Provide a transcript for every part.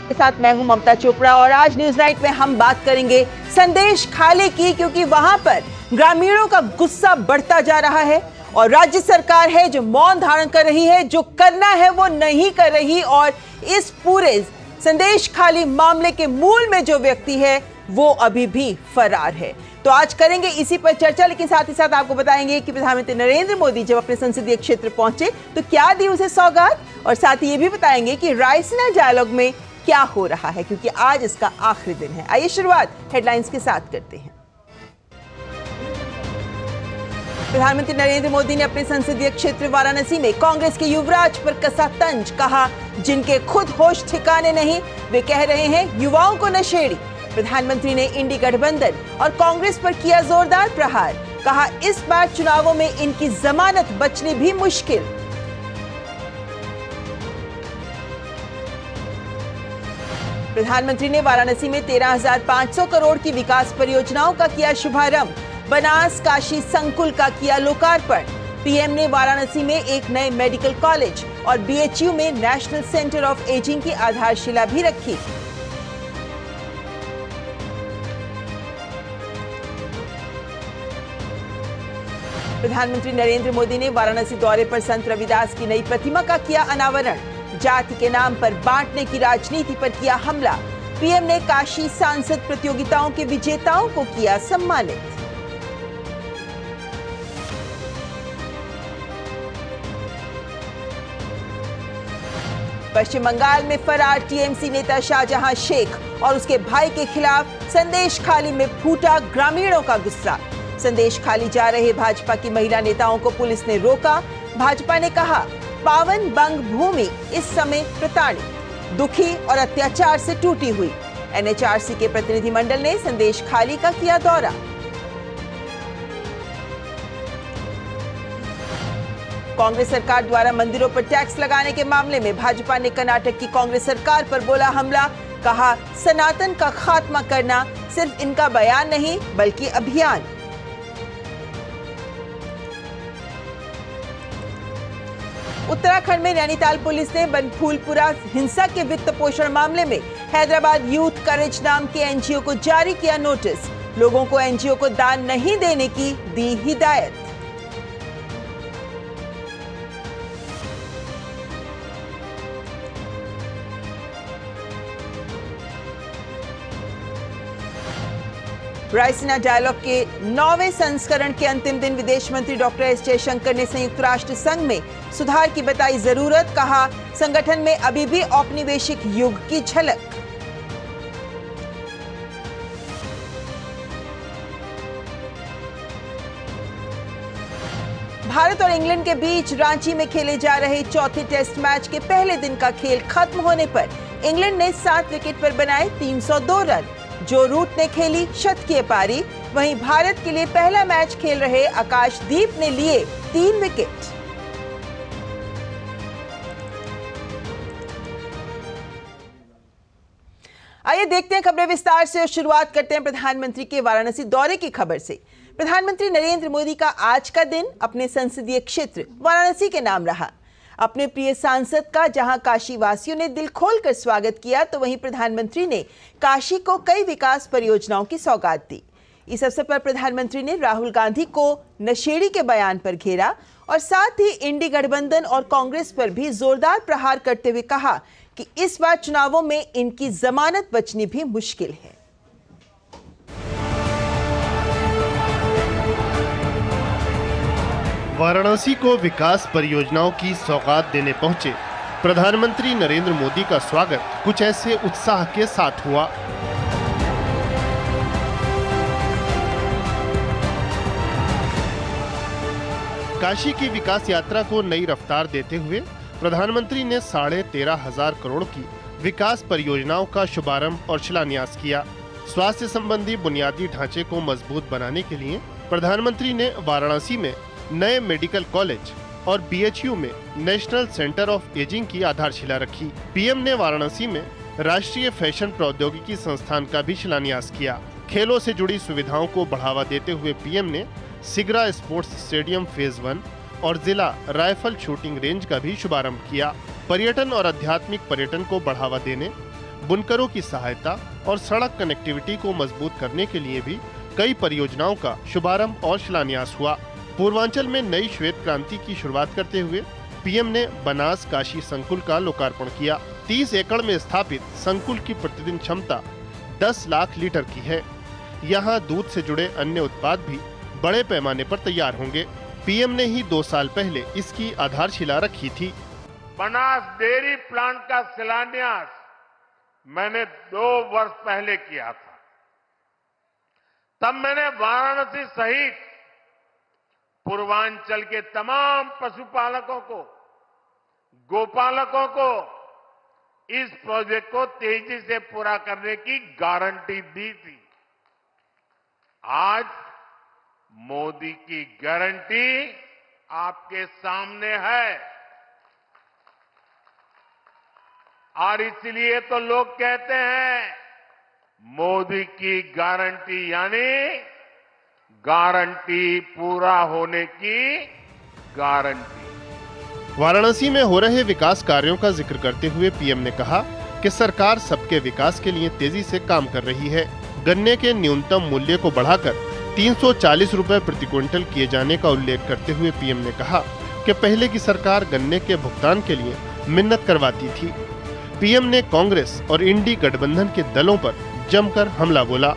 के साथ मैं हूं ममता चोपड़ा और आज न्यूज नाइट में हम बात करेंगे संदेश खाली की, क्योंकि वहां पर ग्रामीणों का गुस्सा बढ़ता जा रहा है और राज्य सरकार है जो मौन धारण कर रही है, जो करना है वो नहीं कर रही और इस पूरे संदेश खाली मामले के मूल में जो व्यक्ति है वो अभी भी फरार है। तो आज करेंगे इसी पर चर्चा, लेकिन साथ ही साथ आपको बताएंगे कि प्रधानमंत्री नरेंद्र मोदी जब अपने संसदीय क्षेत्र पहुंचे तो क्या दी उसे सौगात, और साथ ही ये भी बताएंगे कि रायसीना डायलॉग में क्या हो रहा है, क्योंकि आज इसका आखिरी दिन है। आइए शुरुआत हेडलाइंस के साथ करते हैं। प्रधानमंत्री नरेंद्र मोदी ने अपने संसदीय क्षेत्र वाराणसी में कांग्रेस के युवराज पर कसा तंज, कहा जिनके खुद होश ठिकाने नहीं वे कह रहे हैं युवाओं को नशेड़ी। प्रधानमंत्री ने इंडी गठबंधन और कांग्रेस पर किया जोरदार प्रहार, कहा इस बार चुनावों में इनकी जमानत बचनी भी मुश्किल। प्रधानमंत्री ने वाराणसी में 13,500 करोड़ की विकास परियोजनाओं का किया शुभारंभ, बनास काशी संकुल का किया लोकार्पण। पीएम ने वाराणसी में एक नए मेडिकल कॉलेज और बीएचयू में नेशनल सेंटर ऑफ एजिंग की आधारशिला भी रखी। प्रधानमंत्री नरेंद्र मोदी ने वाराणसी दौरे पर संत रविदास की नई प्रतिमा का किया अनावरण, जाति के नाम पर बांटने की राजनीति पर किया हमला। पीएम ने काशी सांसद प्रतियोगिताओं के विजेताओं को किया सम्मानित। पश्चिम बंगाल में फरार टीएमसी नेता शाहजहां शेख और उसके भाई के खिलाफ संदेश खाली में फूटा ग्रामीणों का गुस्सा। संदेश खाली जा रहे भाजपा की महिला नेताओं को पुलिस ने रोका। भाजपा ने कहा पावन बंग भूमि इस समय प्रताड़ित, दुखी और अत्याचार से टूटी हुई। एनएचआरसी के प्रतिनिधिमंडल ने संदेश खाली का किया दौरा। कांग्रेस सरकार द्वारा मंदिरों पर टैक्स लगाने के मामले में भाजपा ने कर्नाटक की कांग्रेस सरकार पर बोला हमला, कहा सनातन का खात्मा करना सिर्फ इनका बयान नहीं बल्कि अभियान। उत्तराखंड में नैनीताल पुलिस ने बनफूलपुरा हिंसा के वित्त पोषण मामले में हैदराबाद यूथ करेज नाम के एनजीओ को जारी किया नोटिस, लोगों को एनजीओ को दान नहीं देने की दी हिदायत। रायसीना डायलॉग के 9वें संस्करण के अंतिम दिन विदेश मंत्री डॉक्टर एस जयशंकर ने संयुक्त राष्ट्र संघ में सुधार की बताई जरूरत, कहा संगठन में अभी भी औपनिवेशिक युग की झलक। भारत और इंग्लैंड के बीच रांची में खेले जा रहे चौथे टेस्ट मैच के पहले दिन का खेल खत्म होने पर इंग्लैंड ने 7 विकेट पर बनाए 302 रन। जो रूट ने खेली शतकीय पारी, वहीं भारत के लिए पहला मैच खेल रहे आकाशदीप ने लिए 3 विकेट। आइए देखते हैं खबरें विस्तार से और शुरुआत करते हैं प्रधानमंत्री के वाराणसी दौरे की खबर से। प्रधानमंत्री नरेंद्र मोदी का आज का दिन अपने संसदीय क्षेत्र वाराणसी के नाम रहा। अपने प्रिय सांसद का जहां काशी वासियों ने दिल खोलकर स्वागत किया, तो वहीं प्रधानमंत्री ने काशी को कई विकास परियोजनाओं की सौगात दी। इस अवसर पर प्रधानमंत्री ने राहुल गांधी को नशेड़ी के बयान पर घेरा और साथ ही इंडी गठबंधन और कांग्रेस पर भी जोरदार प्रहार करते हुए कहा कि इस बार चुनावों में इनकी जमानत बचनी भी मुश्किल है। वाराणसी को विकास परियोजनाओं की सौगात देने पहुंचे प्रधानमंत्री नरेंद्र मोदी का स्वागत कुछ ऐसे उत्साह के साथ हुआ। काशी की विकास यात्रा को नई रफ्तार देते हुए प्रधानमंत्री ने 13,500 करोड़ की विकास परियोजनाओं का शुभारंभ और शिलान्यास किया। स्वास्थ्य संबंधी बुनियादी ढांचे को मजबूत बनाने के लिए प्रधानमंत्री ने वाराणसी में नए मेडिकल कॉलेज और बीएचयू में नेशनल सेंटर ऑफ एजिंग की आधारशिला रखी। पीएम ने वाराणसी में राष्ट्रीय फैशन प्रौद्योगिकी संस्थान का भी शिलान्यास किया। खेलों से जुड़ी सुविधाओं को बढ़ावा देते हुए पीएम ने सिगरा स्पोर्ट्स स्टेडियम फेज 1 और जिला राइफल शूटिंग रेंज का भी शुभारंभ किया। पर्यटन और आध्यात्मिक पर्यटन को बढ़ावा देने, बुनकरों की सहायता और सड़क कनेक्टिविटी को मजबूत करने के लिए भी कई परियोजनाओं का शुभारंभ और शिलान्यास हुआ। पूर्वांचल में नई श्वेत क्रांति की शुरुआत करते हुए पीएम ने बनास काशी संकुल का लोकार्पण किया। 30 एकड़ में स्थापित संकुल की प्रतिदिन क्षमता 10 लाख लीटर की है। यहाँ दूध से जुड़े अन्य उत्पाद भी बड़े पैमाने पर तैयार होंगे। पीएम ने ही 2 साल पहले इसकी आधारशिला रखी थी। बनास डेयरी प्लांट का शिलान्यास मैंने 2 वर्ष पहले किया था। तब मैंने वाराणसी सहित पूर्वांचल के तमाम पशुपालकों को, गोपालकों को इस प्रोजेक्ट को तेजी से पूरा करने की गारंटी दी थी। आज मोदी की गारंटी आपके सामने है और इसलिए तो लोग कहते हैं मोदी की गारंटी यानी गारंटी पूरा होने की गारंटी। वाराणसी में हो रहे विकास कार्यों का जिक्र करते हुए पीएम ने कहा कि सरकार सबके विकास के लिए तेजी से काम कर रही है। गन्ने के न्यूनतम मूल्य को बढ़ाकर 340 रुपए प्रति क्विंटल किए जाने का उल्लेख करते हुए पीएम ने कहा कि पहले की सरकार गन्ने के भुगतान के लिए मिन्नत करवाती थी। पीएम ने कांग्रेस और इंडी गठबंधन के दलों पर जमकर हमला बोला।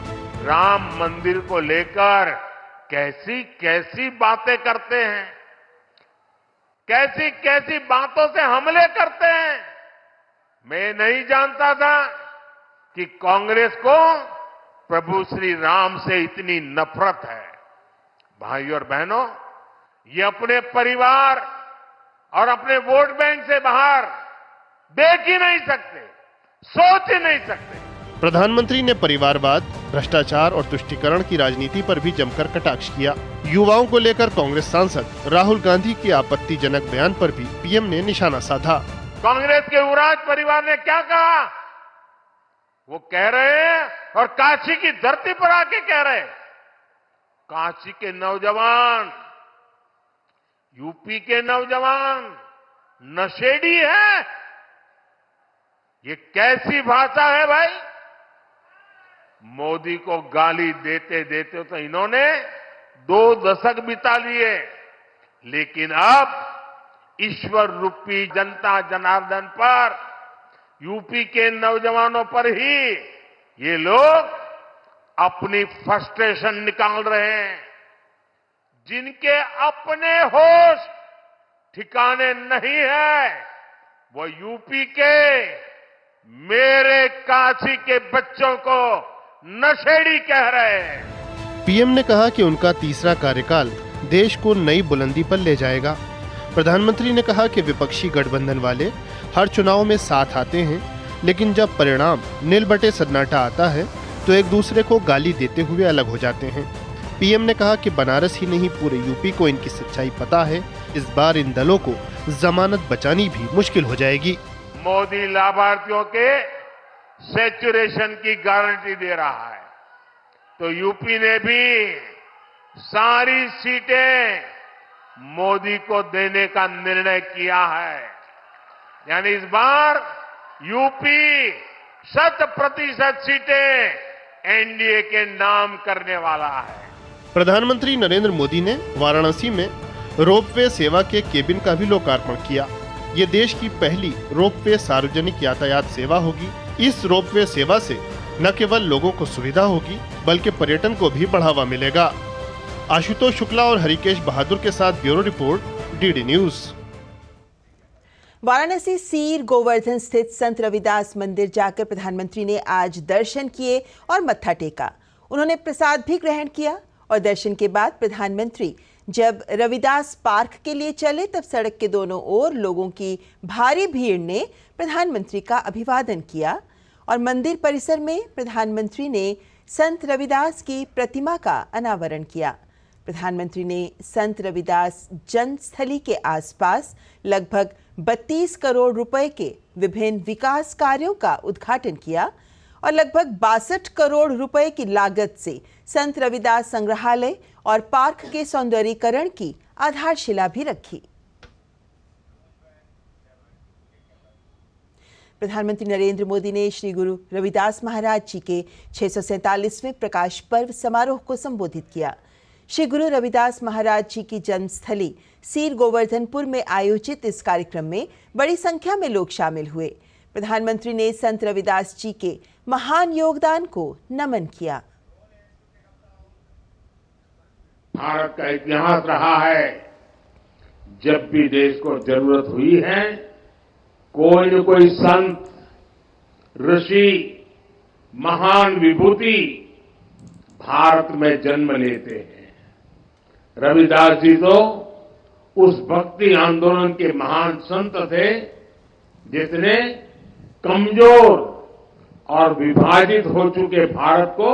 राम मंदिर को लेकर कैसी कैसी बातें करते हैं, कैसी कैसी बातों से हमले करते हैं। मैं नहीं जानता था कि कांग्रेस को प्रभु श्री राम से इतनी नफरत है। भाइयों और बहनों, ये अपने परिवार और अपने वोट बैंक से बाहर देख ही नहीं सकते, सोच ही नहीं सकते। प्रधानमंत्री ने परिवारवाद, भ्रष्टाचार और तुष्टीकरण की राजनीति पर भी जमकर कटाक्ष किया। युवाओं को लेकर कांग्रेस सांसद राहुल गांधी के आपत्तिजनक बयान पर भी पीएम ने निशाना साधा। कांग्रेस के युवराज परिवार ने क्या कहा? वो कह रहे हैं और काशी की धरती पर आके कह रहे, काशी के नौजवान, यूपी के नौजवान नशेड़ी है। ये कैसी भाषा है भाई? मोदी को गाली देते देते तो इन्होंने 2 दशक बिता लिए, लेकिन अब ईश्वर रूपी जनता जनार्दन पर, यूपी के नौजवानों पर ही ये लोग अपनी फ्रस्ट्रेशन निकाल रहे हैं। जिनके अपने होश ठिकाने नहीं है, वो यूपी के मेरे काशी के बच्चों को नशेड़ी कह रहे हैं। पीएम ने कहा कि उनका तीसरा कार्यकाल देश को नई बुलंदी पर ले जाएगा। प्रधानमंत्री ने कहा कि विपक्षी गठबंधन वाले हर चुनाव में साथ आते हैं, लेकिन जब परिणाम नील बटे सन्नाटा आता है तो एक दूसरे को गाली देते हुए अलग हो जाते हैं। पीएम ने कहा कि बनारस ही नहीं पूरे यूपी को इनकी सच्चाई पता है। इस बार इन दलों को जमानत बचानी भी मुश्किल हो जाएगी। मोदी लाभार्थियों के सैचुरेशन की गारंटी दे रहा है, तो यूपी ने भी सारी सीटें मोदी को देने का निर्णय किया है। यानी इस बार यूपी 100% सीटें एनडीए के नाम करने वाला है। प्रधानमंत्री नरेंद्र मोदी ने वाराणसी में रोपवे सेवा के केबिन का भी लोकार्पण किया। ये देश की पहली रोपवे सार्वजनिक यातायात सेवा होगी। इस रोपवे सेवा से न केवल लोगों को सुविधा होगी, बल्कि पर्यटन को भी बढ़ावा मिलेगा। आशुतोष शुक्ला और हरिकेश बहादुर के साथ bureau report, DD news. Varanasi Seer Govardhan स्थित संत रविदास मंदिर जाकर प्रधानमंत्री ने आज दर्शन किए और मत्था टेका। उन्होंने प्रसाद भी ग्रहण किया और दर्शन के बाद प्रधानमंत्री जब रविदास पार्क के लिए चले तब सड़क के दोनों ओर लोगों की भारी भीड़ ने प्रधानमंत्री का अभिवादन किया और मंदिर परिसर में प्रधानमंत्री ने संत रविदास की प्रतिमा का अनावरण किया। प्रधानमंत्री ने संत रविदास जन्मस्थली के आसपास लगभग 32 करोड़ रुपए के विभिन्न विकास कार्यों का उद्घाटन किया और लगभग 62 करोड़ रुपए की लागत से संत रविदास संग्रहालय और पार्क के सौंदर्यीकरण की आधारशिला भी रखी। प्रधानमंत्री नरेंद्र मोदी ने श्री गुरु रविदास महाराज जी के 647वें प्रकाश पर्व समारोह को संबोधित किया। श्री गुरु रविदास महाराज जी की जन्मस्थली सीर गोवर्धनपुर में आयोजित इस कार्यक्रम में बड़ी संख्या में लोग शामिल हुए। प्रधानमंत्री ने संत रविदास जी के महान योगदान को नमन किया। भारत का इतिहास रहा है, जब भी देश को जरूरत हुई है, कोई न कोई संत, ऋषि, महान विभूति भारत में जन्म लेते हैं। रविदास जी तो उस भक्ति आंदोलन के महान संत थे जिसने कमजोर और विभाजित हो चुके भारत को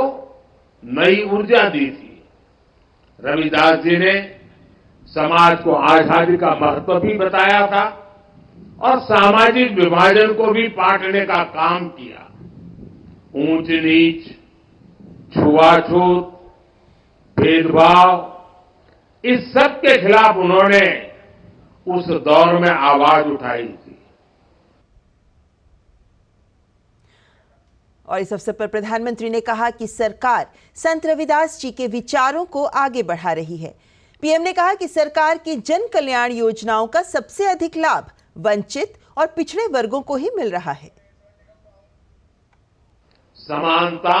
नई ऊर्जा दी थी। रविदास जी ने समाज को आजादी का महत्व भी बताया था और सामाजिक विभाजन को भी पाटने का काम किया। ऊंच नीच, छुआछूत, भेदभाव, इस सब के खिलाफ उन्होंने उस दौर में आवाज उठाई थी। और इस अवसर पर प्रधानमंत्री ने कहा कि सरकार संत रविदास जी के विचारों को आगे बढ़ा रही है। पीएम ने कहा कि सरकार की जन कल्याण योजनाओं का सबसे अधिक लाभ वंचित और पिछड़े वर्गों को ही मिल रहा है। समानता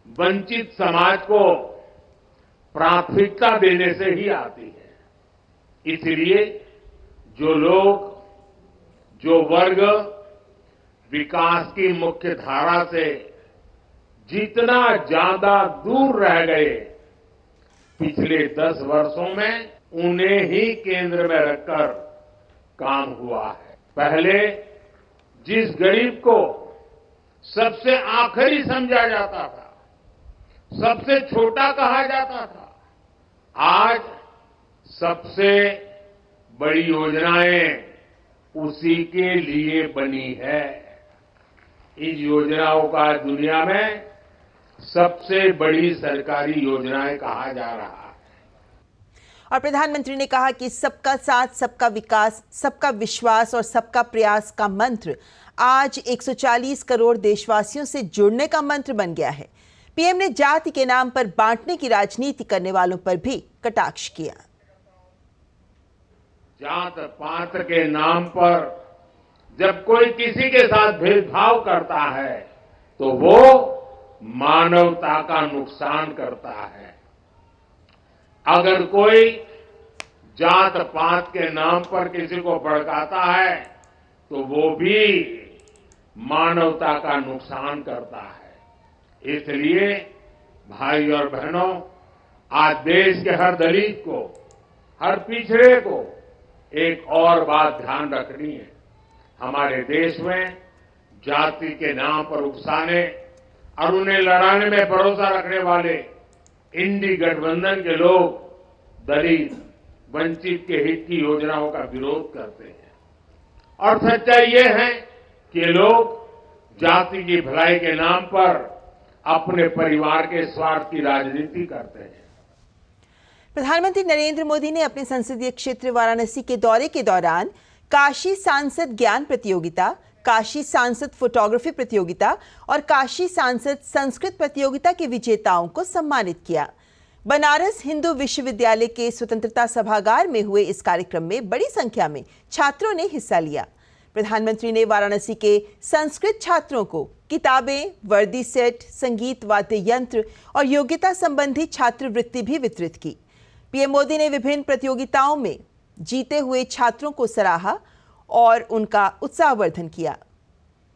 वंचित समाज को प्राथमिकता देने से ही आती है। इसलिए जो लोग, जो वर्ग विकास की मुख्य धारा से जितना ज्यादा दूर रह गए, पिछले 10 वर्षों में उन्हें ही केंद्र में रखकर काम हुआ है। पहले जिस गरीब को सबसे आखिरी समझा जाता था, सबसे छोटा कहा जाता था, आज सबसे बड़ी योजनाएं उसी के लिए बनी है। इन योजनाओं का दुनिया में सबसे बड़ी सरकारी योजनाएं कहा जा रहा है। और प्रधानमंत्री ने कहा कि सबका साथ, सबका विकास, सबका विश्वास और सबका प्रयास का मंत्र आज 140 करोड़ देशवासियों से जुड़ने का मंत्र बन गया है। पीएम ने जाति के नाम पर बांटने की राजनीति करने वालों पर भी कटाक्ष किया। जात पात के नाम पर जब कोई किसी के साथ भेदभाव करता है तो वो मानवता का नुकसान करता है। अगर कोई जात पात के नाम पर किसी को भड़काता है तो वो भी मानवता का नुकसान करता है। इसलिए भाई और बहनों, आज देश के हर दलित को, हर पिछड़े को एक और बात ध्यान रखनी है। हमारे देश में जाति के नाम पर उकसाने और उन्हें लड़ाने में भरोसा रखने वाले इंडी गठबंधन के लोग दलित, वंचित के हित की योजनाओं का विरोध करते हैं। और सच्चाई ये है कि लोग जाति की भलाई के नाम पर अपने परिवार के स्वार्थ की राजनीति करते हैं। प्रधानमंत्री नरेंद्र मोदी ने अपने संसदीय क्षेत्र वाराणसी के दौरे के दौरान काशी सांसद ज्ञान प्रतियोगिता, काशी सांसद फोटोग्राफी प्रतियोगिता और काशी सांसद संस्कृत प्रतियोगिता के विजेताओं को सम्मानित किया। बनारस हिंदू विश्वविद्यालय के स्वतंत्रता सभागार में हुए इस कार्यक्रम में बड़ी संख्या में छात्रों ने हिस्सा लिया। प्रधानमंत्री ने वाराणसी के संस्कृत छात्रों को किताबें, वर्दी सेट, संगीत वाद्य यंत्र और योग्यता संबंधी छात्रवृत्ति भी वितरित की। पीएम मोदी ने विभिन्न प्रतियोगिताओं में जीते हुए छात्रों को सराहा और उनका उत्साहवर्धन किया।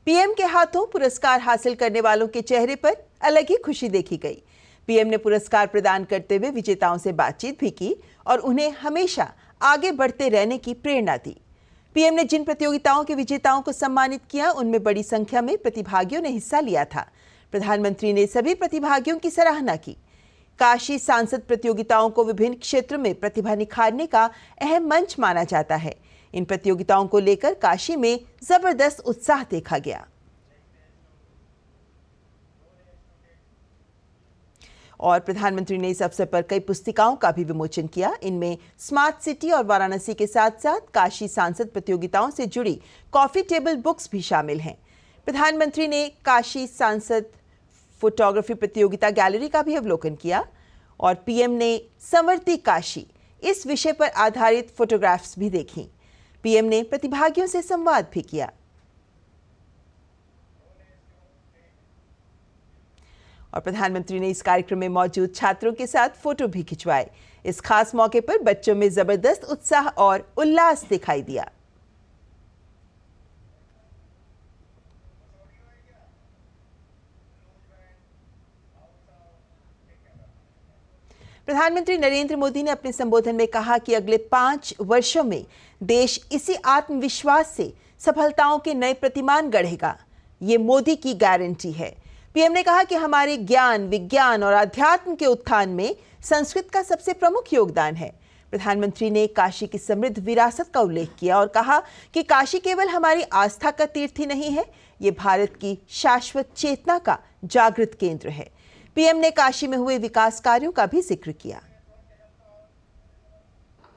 पीएम के हाथों पुरस्कार हासिल करने वालों के चेहरे पर अलग ही खुशी देखी गई। पीएम ने पुरस्कार प्रदान करते हुए विजेताओं से बातचीत भी की और उन्हें हमेशा आगे बढ़ते रहने की प्रेरणा दी। पीएम ने जिन प्रतियोगिताओं के विजेताओं को सम्मानित किया, उनमें बड़ी संख्या में प्रतिभागियों ने हिस्सा लिया था। प्रधानमंत्री ने सभी प्रतिभागियों की सराहना की। काशी सांसद प्रतियोगिताओं को विभिन्न क्षेत्रों में प्रतिभा निखारने का अहम मंच माना जाता है। इन प्रतियोगिताओं को लेकर काशी में जबरदस्त उत्साह देखा गया। और प्रधानमंत्री ने इस अवसर पर कई पुस्तिकाओं का भी विमोचन किया। इनमें स्मार्ट सिटी और वाराणसी के साथ साथ काशी सांसद प्रतियोगिताओं से जुड़ी कॉफी टेबल बुक्स भी शामिल हैं। प्रधानमंत्री ने काशी सांसद फोटोग्राफी प्रतियोगिता गैलरी का भी अवलोकन किया और पीएम ने संवर्ती काशी इस विषय पर आधारित फोटोग्राफ्स भी देखी। पीएम ने प्रतिभागियों से संवाद भी किया। और प्रधानमंत्री ने इस कार्यक्रम में मौजूद छात्रों के साथ फोटो भी खिंचवाए। इस खास मौके पर बच्चों में जबरदस्त उत्साह और उल्लास दिखाई दिया। प्रधानमंत्री नरेंद्र मोदी ने अपने संबोधन में कहा कि अगले 5 वर्षों में देश इसी आत्मविश्वास से सफलताओं के नए प्रतिमान गढ़ेगा। ये मोदी की गारंटी है। पीएम ने कहा कि हमारे ज्ञान, विज्ञान और अध्यात्म के उत्थान में संस्कृत का सबसे प्रमुख योगदान है। प्रधानमंत्री ने काशी की समृद्ध विरासत का उल्लेख किया और कहा कि काशी केवल हमारी आस्था का तीर्थ ही नहीं है, ये भारत की शाश्वत चेतना का जागृत केंद्र है। पीएम ने काशी में हुए विकास कार्यों का भी जिक्र किया।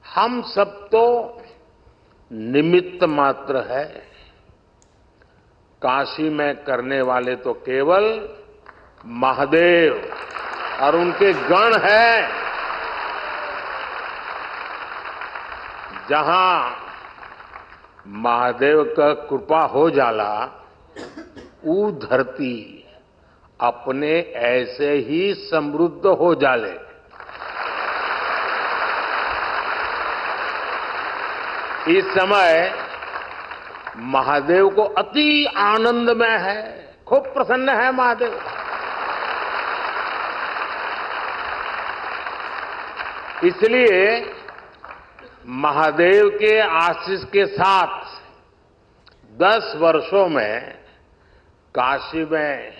हम सब तो निमित्त मात्र है। काशी में करने वाले तो केवल महादेव और उनके गण हैं। जहां महादेव का कृपा हो जाला, ऊ धरती अपने ऐसे ही समृद्ध हो जाले। इस समय महादेव को अति आनंद में है, खूब प्रसन्न है महादेव। इसलिए महादेव के आशीष के साथ 10 वर्षों में काशी में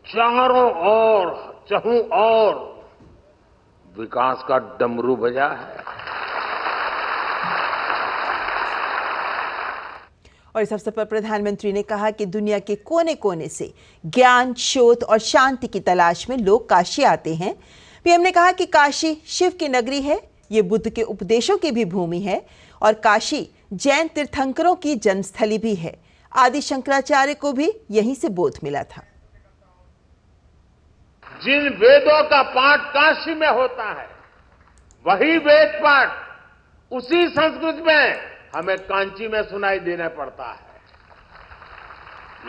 चारों ओर चहुं ओर विकास का डमरू बजा है। और इस अवसर पर प्रधानमंत्री ने कहा कि दुनिया के कोने कोने से ज्ञान, शोध और शांति की तलाश में लोग काशी आते हैं। पीएम ने कहा कि काशी शिव की नगरी है, ये बुद्ध के उपदेशों की भी भूमि है और काशी जैन तीर्थंकरों की जन्मस्थली भी है। आदि शंकराचार्य को भी यहीं से बोध मिला था। जिन वेदों का पाठ काशी में होता है, वही वेद पाठ उसी संस्कृत में हमें कांची में सुनाई देना पड़ता है।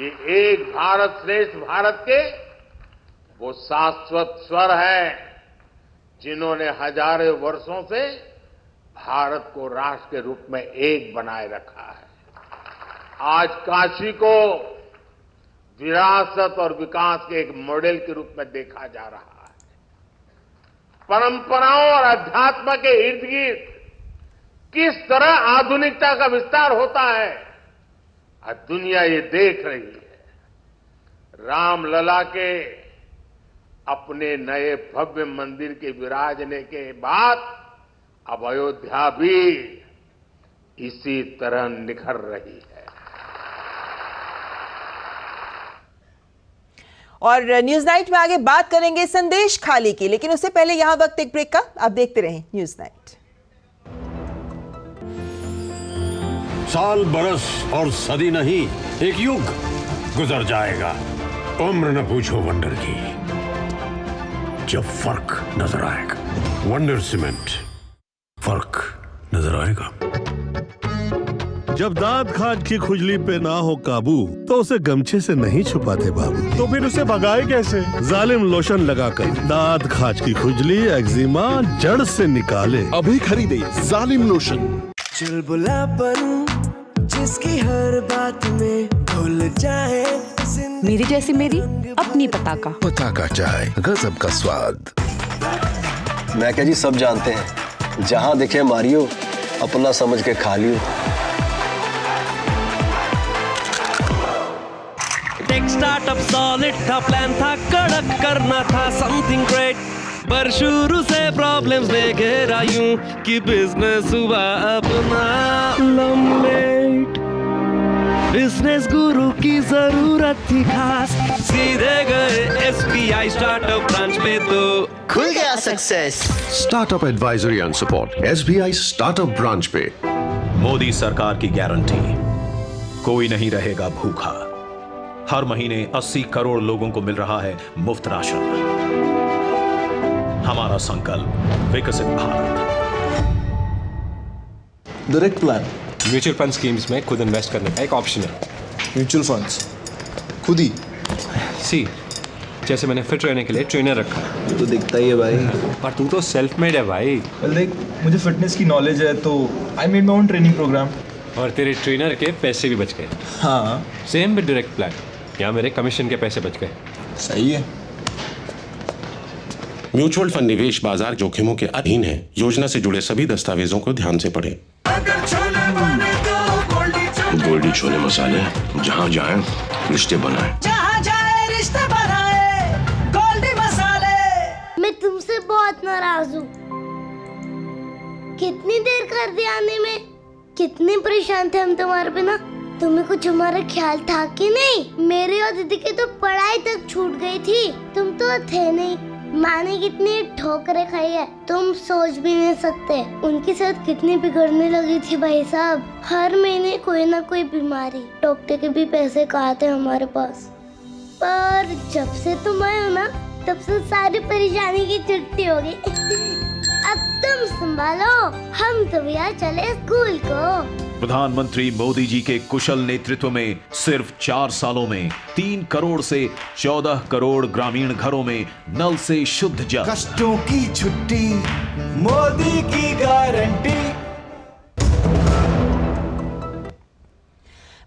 ये एक भारत श्रेष्ठ भारत के वो शाश्वत स्वर है जिन्होंने हजारों वर्षों से भारत को राष्ट्र के रूप में एक बनाए रखा है। आज काशी को विरासत और विकास के एक मॉडल के रूप में देखा जा रहा है। परंपराओं और अध्यात्म के इर्द गिर्द किस तरह आधुनिकता का विस्तार होता है, आज दुनिया ये देख रही है। रामलला के अपने नए भव्य मंदिर के विराजने के बाद अब अयोध्या भी इसी तरह निखर रही है। और न्यूज नाइट में आगे बात करेंगे संदेश खाली की, लेकिन उससे पहले यहां वक्त एक ब्रेक का। आप देखते रहें न्यूज नाइट। साल, बरस और सदी नहीं, एक युग गुजर जाएगा। उम्र न पूछो वंडर की, जब फर्क नजर आएगा। वंडर सीमेंट, फर्क नजर आएगा। जब दांत खाज की खुजली पे ना हो काबू, तो उसे गमछे से नहीं छुपाते बाबू। तो फिर उसे भगाए कैसे? जालिम लोशन लगाकर दांत खाज की खुजली, एक्जिमा जड़ से निकाले। अभी खरीदे जालिम लोशन। चुलबुलापन जिसकी हर बात में भूल जाए। मेरी जैसी मेरी अपनी पताका। पताका चाय, गजब का स्वाद। मैं क्या जी, सब जानते हैं, जहां दिखे मारियो, अपना समझ के खा लियो। टेक स्टार्टअप सॉलिड था, प्लान था कड़क, करना था समथिंग ग्रेट, पर शुरू से प्रॉब्लम्स ने घेरा यूं कि बिजनेस हुआ अपना लम्बेट। बिजनेस गुरु की जरूरत थी खास, सीधे गए SBI स्टार्टअप ब्रांच पे तो खुल गया success. Startup advisory and support SBI startup branch पे। मोदी सरकार की गारंटी, कोई नहीं रहेगा भूखा। हर महीने 80 करोड़ लोगों को मिल रहा है मुफ्त राशन। हमारा संकल्प विकसित Bharat. Direct plan mutual fund schemes में खुद इन्वेस्ट करने का एक ऑप्शन है। म्यूचुअल फंड्स खुद ही सी, जैसे मैंने फिट रहने के लिए ट्रेनर रखा है। तो दिखता ही है भाई। पर तू तो सेल्फ मेड है भाई। देख, मुझे फिटनेस की नॉलेज है तो I made my own training programme. और तेरे ट्रेनर के पैसे भी बच गए। हाँ, सेम विद डायरेक्ट प्लान, यहाँ मेरे कमीशन के पैसे बच गए। सही है। म्यूचुअल फंड निवेश बाजार जोखिमों के अधीन है। योजना से जुड़े सभी दस्तावेजों को ध्यान से पढ़ें। गोल्डी छोले मसाले, जहाँ जाए रिश्ते बनाए, जहाँ जाए रिश्ते बनाए, गोल्डी मसाले। मैं तुमसे बहुत नाराज हूँ। कितनी देर कर दिया आने में, कितने परेशान थे हम तुम्हारे बिना। तुम्हें कुछ हमारा ख्याल था कि नहीं? मेरे और दीदी की तो पढ़ाई तक छूट गई थी, तुम तो थे नहीं। माँ ने कितनी ठोकरें खाई है, तुम सोच भी नहीं सकते। उनकी सेहत कितनी बिगड़ने लगी थी भाई साहब। हर महीने कोई ना कोई बीमारी, डॉक्टर के भी पैसे कहाँ थे हमारे पास। पर जब से तुम आए हो ना, तब से सारी परेशानी की छुट्टी हो गई। अब तुम संभालो, हम तो भैया चले स्कूल को। प्रधानमंत्री मोदी जी के कुशल नेतृत्व में सिर्फ 4 सालों में 3 करोड़ से 14 करोड़ ग्रामीण घरों में नल से शुद्ध जल। कष्टों की छुट्टी, मोदी की गारंटी।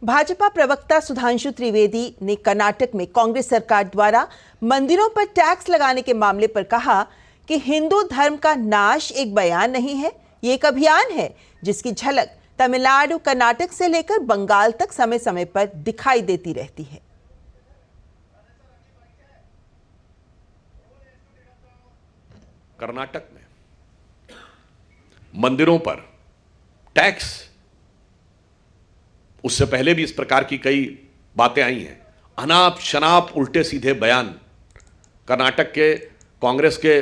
भाजपा प्रवक्ता सुधांशु त्रिवेदी ने कर्नाटक में कांग्रेस सरकार द्वारा मंदिरों पर टैक्स लगाने के मामले पर कहा कि हिंदू धर्म का नाश एक बयान नहीं है, ये एक अभियान है जिसकी झलक तमिलनाडु, कर्नाटक से लेकर बंगाल तक समय समय पर दिखाई देती रहती है। कर्नाटक में मंदिरों पर टैक्स, उससे पहले भी इस प्रकार की कई बातें आई हैं। अनाप शनाप उल्टे सीधे बयान। कर्नाटक के कांग्रेस के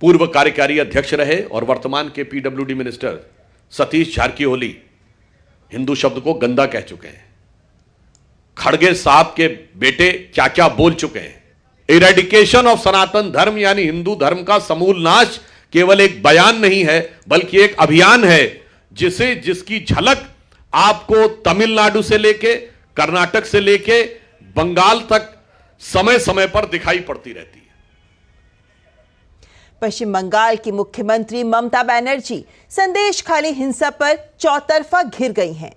पूर्व कार्यकारी अध्यक्ष रहे और वर्तमान के PWD मिनिस्टर सतीश जारकिहोली हिंदू शब्द को गंदा कह चुके हैं। खड़गे साहब के बेटे क्या क्या बोल चुके हैं। इरेडिकेशन ऑफ सनातन धर्म यानी हिंदू धर्म का समूल नाश केवल एक बयान नहीं है, बल्कि एक अभियान है जिसकी झलक आपको तमिलनाडु से लेके, कर्नाटक से लेके बंगाल तक समय समय पर दिखाई पड़ती रहती है। पश्चिम बंगाल की मुख्यमंत्री ममता बनर्जी संदेश खाली हिंसा पर चौतरफा घिर गई हैं।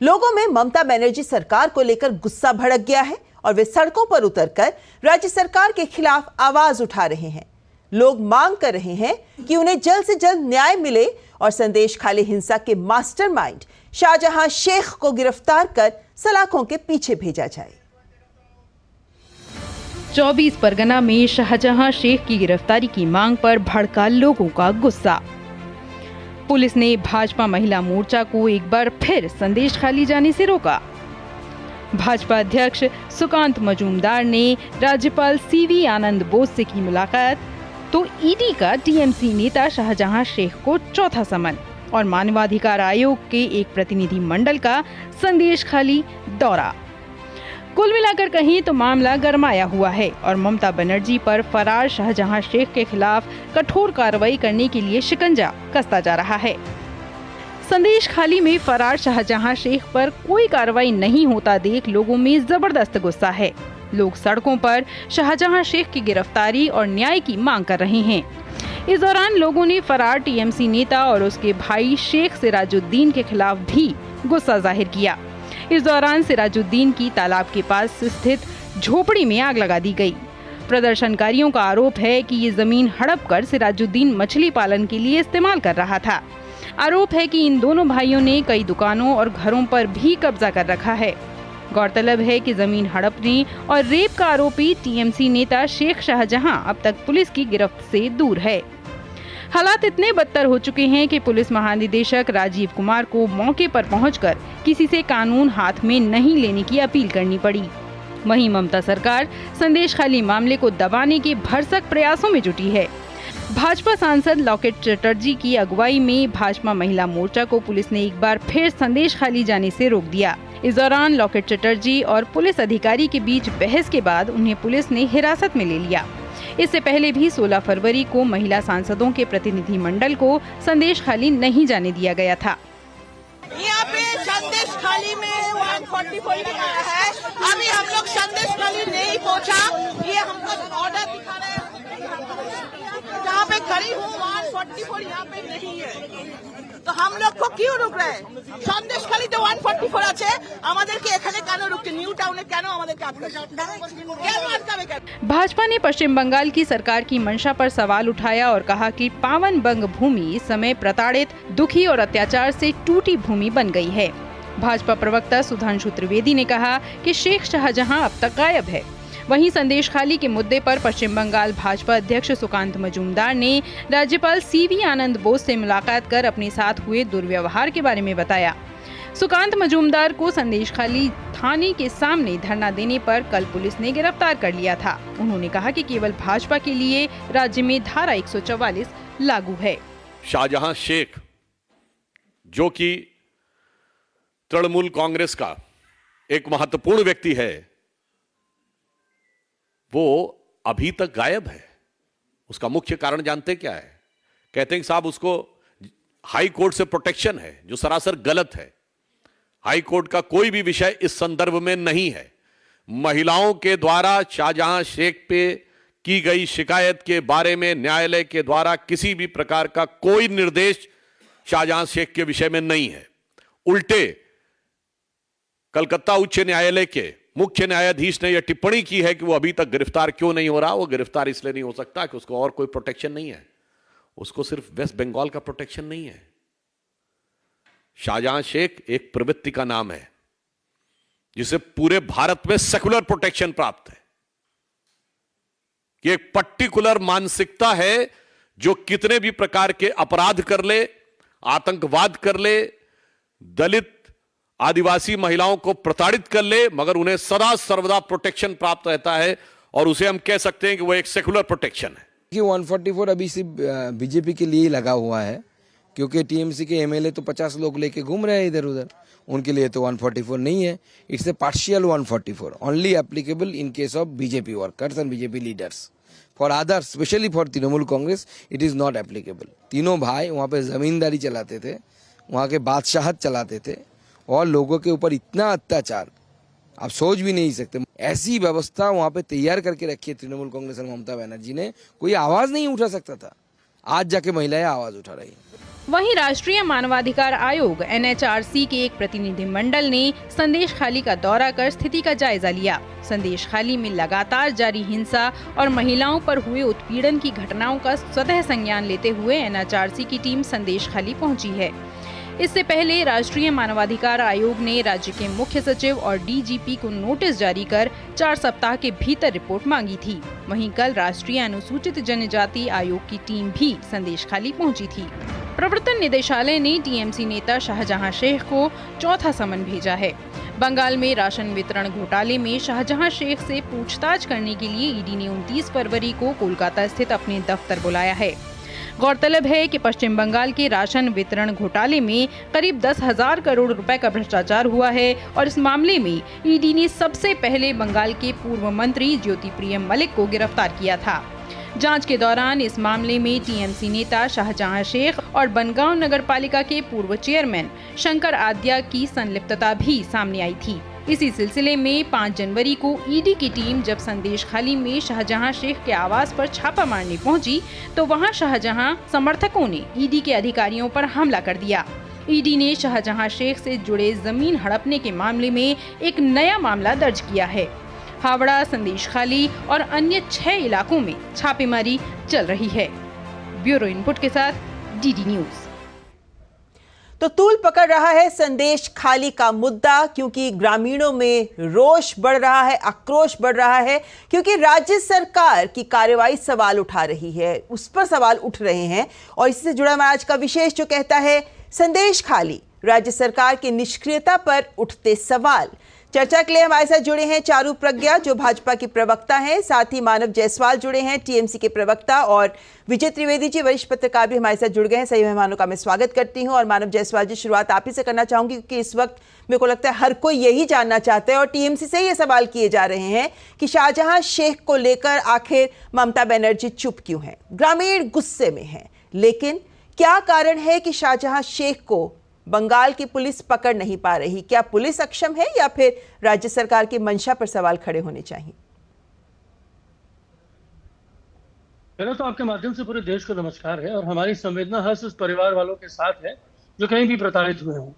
लोगों में ममता बनर्जी सरकार को लेकर गुस्सा भड़क गया है और वे सड़कों पर उतरकर राज्य सरकार के खिलाफ आवाज उठा रहे हैं। लोग मांग कर रहे हैं कि उन्हें जल्द से जल्द न्याय मिले और संदेश खाली हिंसा के मास्टरमाइंड शाहजहां शेख को गिरफ्तार कर सलाखों के पीछे भेजा जाए। 24 परगना में शाहजहां शेख की गिरफ्तारी की मांग पर भड़का लोगों का गुस्सा। पुलिस ने भाजपा महिला मोर्चा को एक बार फिर संदेश खाली जाने से रोका। भाजपा अध्यक्ष सुकांत मजूमदार ने राज्यपाल CV आनंद बोस से की मुलाकात, तो ईडी का TMC नेता शाहजहां शेख को चौथा समन और मानवाधिकार आयोग के एक प्रतिनिधि मंडल का संदेश खाली दौरा। कुल मिलाकर कहीं तो मामला गरमाया हुआ है और ममता बनर्जी पर फरार शाहजहां शेख के खिलाफ कठोर कार्रवाई करने के लिए शिकंजा कसता जा रहा है। संदेश खाली में फरार शाहजहां शेख पर कोई कार्रवाई नहीं होता देख लोगों में जबरदस्त गुस्सा है। लोग सड़कों पर शाहजहां शेख की गिरफ्तारी और न्याय की मांग कर रहे हैं। इस दौरान लोगों ने फरार TMC नेता और उसके भाई शेख सिराजुद्दीन के खिलाफ भी गुस्सा जाहिर किया। इस दौरान सिराजुद्दीन की तालाब के पास स्थित झोपड़ी में आग लगा दी गई। प्रदर्शनकारियों का आरोप है कि ये जमीन हड़प कर सिराजुद्दीन मछली पालन के लिए इस्तेमाल कर रहा था। आरोप है कि इन दोनों भाइयों ने कई दुकानों और घरों पर भी कब्जा कर रखा है। गौरतलब है कि जमीन हड़पने और रेप का आरोपी TMC नेता शेख शाहजहां अब तक पुलिस की गिरफ्त से दूर है। हालात इतने बदतर हो चुके हैं कि पुलिस महानिदेशक राजीव कुमार को मौके पर पहुंचकर किसी से कानून हाथ में नहीं लेने की अपील करनी पड़ी। वहीं ममता सरकार संदेश खाली मामले को दबाने के भरसक प्रयासों में जुटी है। भाजपा सांसद लॉकेट चटर्जी की अगुवाई में भाजपा महिला मोर्चा को पुलिस ने एक बार फिर संदेश खाली जाने से रोक दिया। इस दौरान लॉकेट चटर्जी और पुलिस अधिकारी के बीच बहस के बाद उन्हें पुलिस ने हिरासत में ले लिया। इससे पहले भी 16 फरवरी को महिला सांसदों के प्रतिनिधि मंडल को संदेश खाली नहीं जाने दिया गया था। यहाँ पे संदेश खाली में 144 लिखा है। अभी हम लोग संदेश खाली नहीं पहुँचा, ये हमको ऑर्डर दिखा रहे हैं। जहाँ पे खड़ी हूँ 144 यहाँ पे नहीं है, तो हम लोग को क्यों रुक रहे हैं? संदेश खाली तो 144 আছে, আমাদেরকে এখানে কেন রুকছে? নিউ টাউনে কেন আমাদেরকে আটকাবে? भाजपा ने पश्चिम बंगाल की सरकार की मंशा पर सवाल उठाया और कहा कि पावन बंग भूमि इस समय प्रताड़ित, दुखी और अत्याचार से टूटी भूमि बन गई है। भाजपा प्रवक्ता सुधांशु त्रिवेदी ने कहा कि शेख शाहजहां अब तक गायब है। वहीं संदेश खाली के मुद्दे पर पश्चिम बंगाल भाजपा अध्यक्ष सुकांत मजूमदार ने राज्यपाल सीवी आनंद बोस से मुलाकात कर अपने साथ हुए दुर्व्यवहार के बारे में बताया। सुकांत मजूमदार को संदेश खाली थाने के सामने धरना देने पर कल पुलिस ने गिरफ्तार कर लिया था। उन्होंने कहा कि केवल भाजपा के लिए राज्य में धारा 144 लागू है। शाहजहां शेख, जो कि तृणमूल कांग्रेस का एक महत्वपूर्ण व्यक्ति है, वो अभी तक गायब है। उसका मुख्य कारण जानते क्या है? कहते हैं कि साहब उसको हाई कोर्ट से प्रोटेक्शन है, जो सरासर गलत है। हाई कोर्ट का कोई भी विषय इस संदर्भ में नहीं है। महिलाओं के द्वारा शाहजहां शेख पे की गई शिकायत के बारे में न्यायालय के द्वारा किसी भी प्रकार का कोई निर्देश शाहजहां शेख के विषय में नहीं है। उल्टे कलकत्ता उच्च न्यायालय के मुख्य न्यायाधीश ने यह टिप्पणी की है कि वो अभी तक गिरफ्तार क्यों नहीं हो रहा। वो गिरफ्तार इसलिए नहीं हो सकता कि उसको और कोई प्रोटेक्शन नहीं है। उसको सिर्फ वेस्ट बंगाल का प्रोटेक्शन नहीं है। शाहजहां शेख एक प्रवृत्ति का नाम है जिसे पूरे भारत में सेकुलर प्रोटेक्शन प्राप्त है। कि एक पर्टिकुलर मानसिकता है जो कितने भी प्रकार के अपराध कर ले, आतंकवाद कर ले, दलित आदिवासी महिलाओं को प्रताड़ित कर ले, मगर उन्हें सदा सर्वदा प्रोटेक्शन प्राप्त रहता है। और उसे हम कह सकते हैं कि वो एक सेकुलर प्रोटेक्शन है। कि 144 अभी सिर्फ बीजेपी के लिए ही लगा हुआ है, क्योंकि टीएमसी के एमएलए तो 50 लोग लेके घूम रहे हैं इधर उधर। उनके लिए तो 144 नहीं है। It's a partial 144, only applicable in case of BJP workers and BJP leaders. For others, specially for Trinamool Congress, it is not applicable. तीनों भाई वहाँ पे जमींदारी चलाते थे, वहाँ के बादशाहत चलाते थे, और लोगों के ऊपर इतना अत्याचार आप सोच भी नहीं सकते। ऐसी व्यवस्था वहाँ पे तैयार करके रखी है तृणमूल कांग्रेस और ममता बनर्जी ने, कोई आवाज नहीं उठा सकता था। आज जाके महिलाएं आवाज उठा रही हैं। वहीं राष्ट्रीय मानवाधिकार आयोग NHRC के एक प्रतिनिधि मंडल ने संदेश खाली का दौरा कर स्थिति का जायजा लिया। संदेश खाली में लगातार जारी हिंसा और महिलाओं पर हुए उत्पीड़न की घटनाओं का स्वतः संज्ञान लेते हुए NHRC की टीम संदेश खाली पहुंची है। इससे पहले राष्ट्रीय मानवाधिकार आयोग ने राज्य के मुख्य सचिव और DGP को नोटिस जारी कर 4 सप्ताह के भीतर रिपोर्ट मांगी थी। वहीं कल राष्ट्रीय अनुसूचित जनजाति आयोग की टीम भी संदेश खाली पहुंची थी। प्रवर्तन निदेशालय ने TMC नेता शाहजहां शेख को चौथा समन भेजा है। बंगाल में राशन वितरण घोटाले में शाहजहां शेख से पूछताछ करने के लिए ईडी ने 29 फरवरी को कोलकाता स्थित अपने दफ्तर बुलाया है। गौरतलब है कि पश्चिम बंगाल के राशन वितरण घोटाले में करीब 10,000 करोड़ रुपए का भ्रष्टाचार हुआ है और इस मामले में ईडी ने सबसे पहले बंगाल के पूर्व मंत्री ज्योतिप्रिय मलिक को गिरफ्तार किया था। जांच के दौरान इस मामले में TMC नेता शाहजहां शेख और बनगांव नगरपालिका के पूर्व चेयरमैन शंकर आद्या की संलिप्तता भी सामने आई थी। इसी सिलसिले में 5 जनवरी को ईडी की टीम जब संदेश खाली में शाहजहां शेख के आवास पर छापा मारने पहुंची तो वहां शाहजहां समर्थकों ने ईडी के अधिकारियों पर हमला कर दिया। ईडी ने शाहजहां शेख से जुड़े जमीन हड़पने के मामले में एक नया मामला दर्ज किया है। हावड़ा, संदेश खाली और अन्य 6 इलाकों में छापेमारी चल रही है। ब्यूरो इनपुट के साथ DD न्यूज। तो तूल पकड़ रहा है संदेश खाली का मुद्दा, क्योंकि ग्रामीणों में रोष बढ़ रहा है, आक्रोश बढ़ रहा है, क्योंकि राज्य सरकार की कार्रवाई सवाल उठा रही है, उस पर सवाल उठ रहे हैं। और इसी से जुड़ा हमारा आज का विशेष जो कहता है संदेश खाली, राज्य सरकार की निष्क्रियता पर उठते सवाल। चर्चा के लिए हमारे साथ जुड़े हैं चारू प्रज्ञा जो भाजपा की प्रवक्ता हैं, साथ ही मानव जायसवाल जुड़े हैं टीएमसी के प्रवक्ता, और विजय त्रिवेदी जी वरिष्ठ पत्रकार भी हमारे साथ जुड़ गए हैं। सही मेहमानों का मैं स्वागत करती हूं। और मानव जायसवाल जी, शुरुआत आप ही से करना चाहूंगी, क्योंकि इस वक्त मेरे को लगता है हर कोई यही जानना चाहता है और टीएमसी से ये सवाल किए जा रहे हैं कि शाहजहां शेख को लेकर आखिर ममता बनर्जी चुप क्यों है। ग्रामीण गुस्से में है, लेकिन क्या कारण है कि शाहजहां शेख को बंगाल की पुलिस पकड़ नहीं पा रही? क्या पुलिस अक्षम है या फिर राज्य सरकार की मंशा पर सवाल खड़े होने चाहिए? पहले तो आपके माध्यम से पूरे देश को नमस्कार है, और हमारी संवेदना हर उस परिवार वालों के साथ है जो कहीं भी प्रताड़ित हुए हों।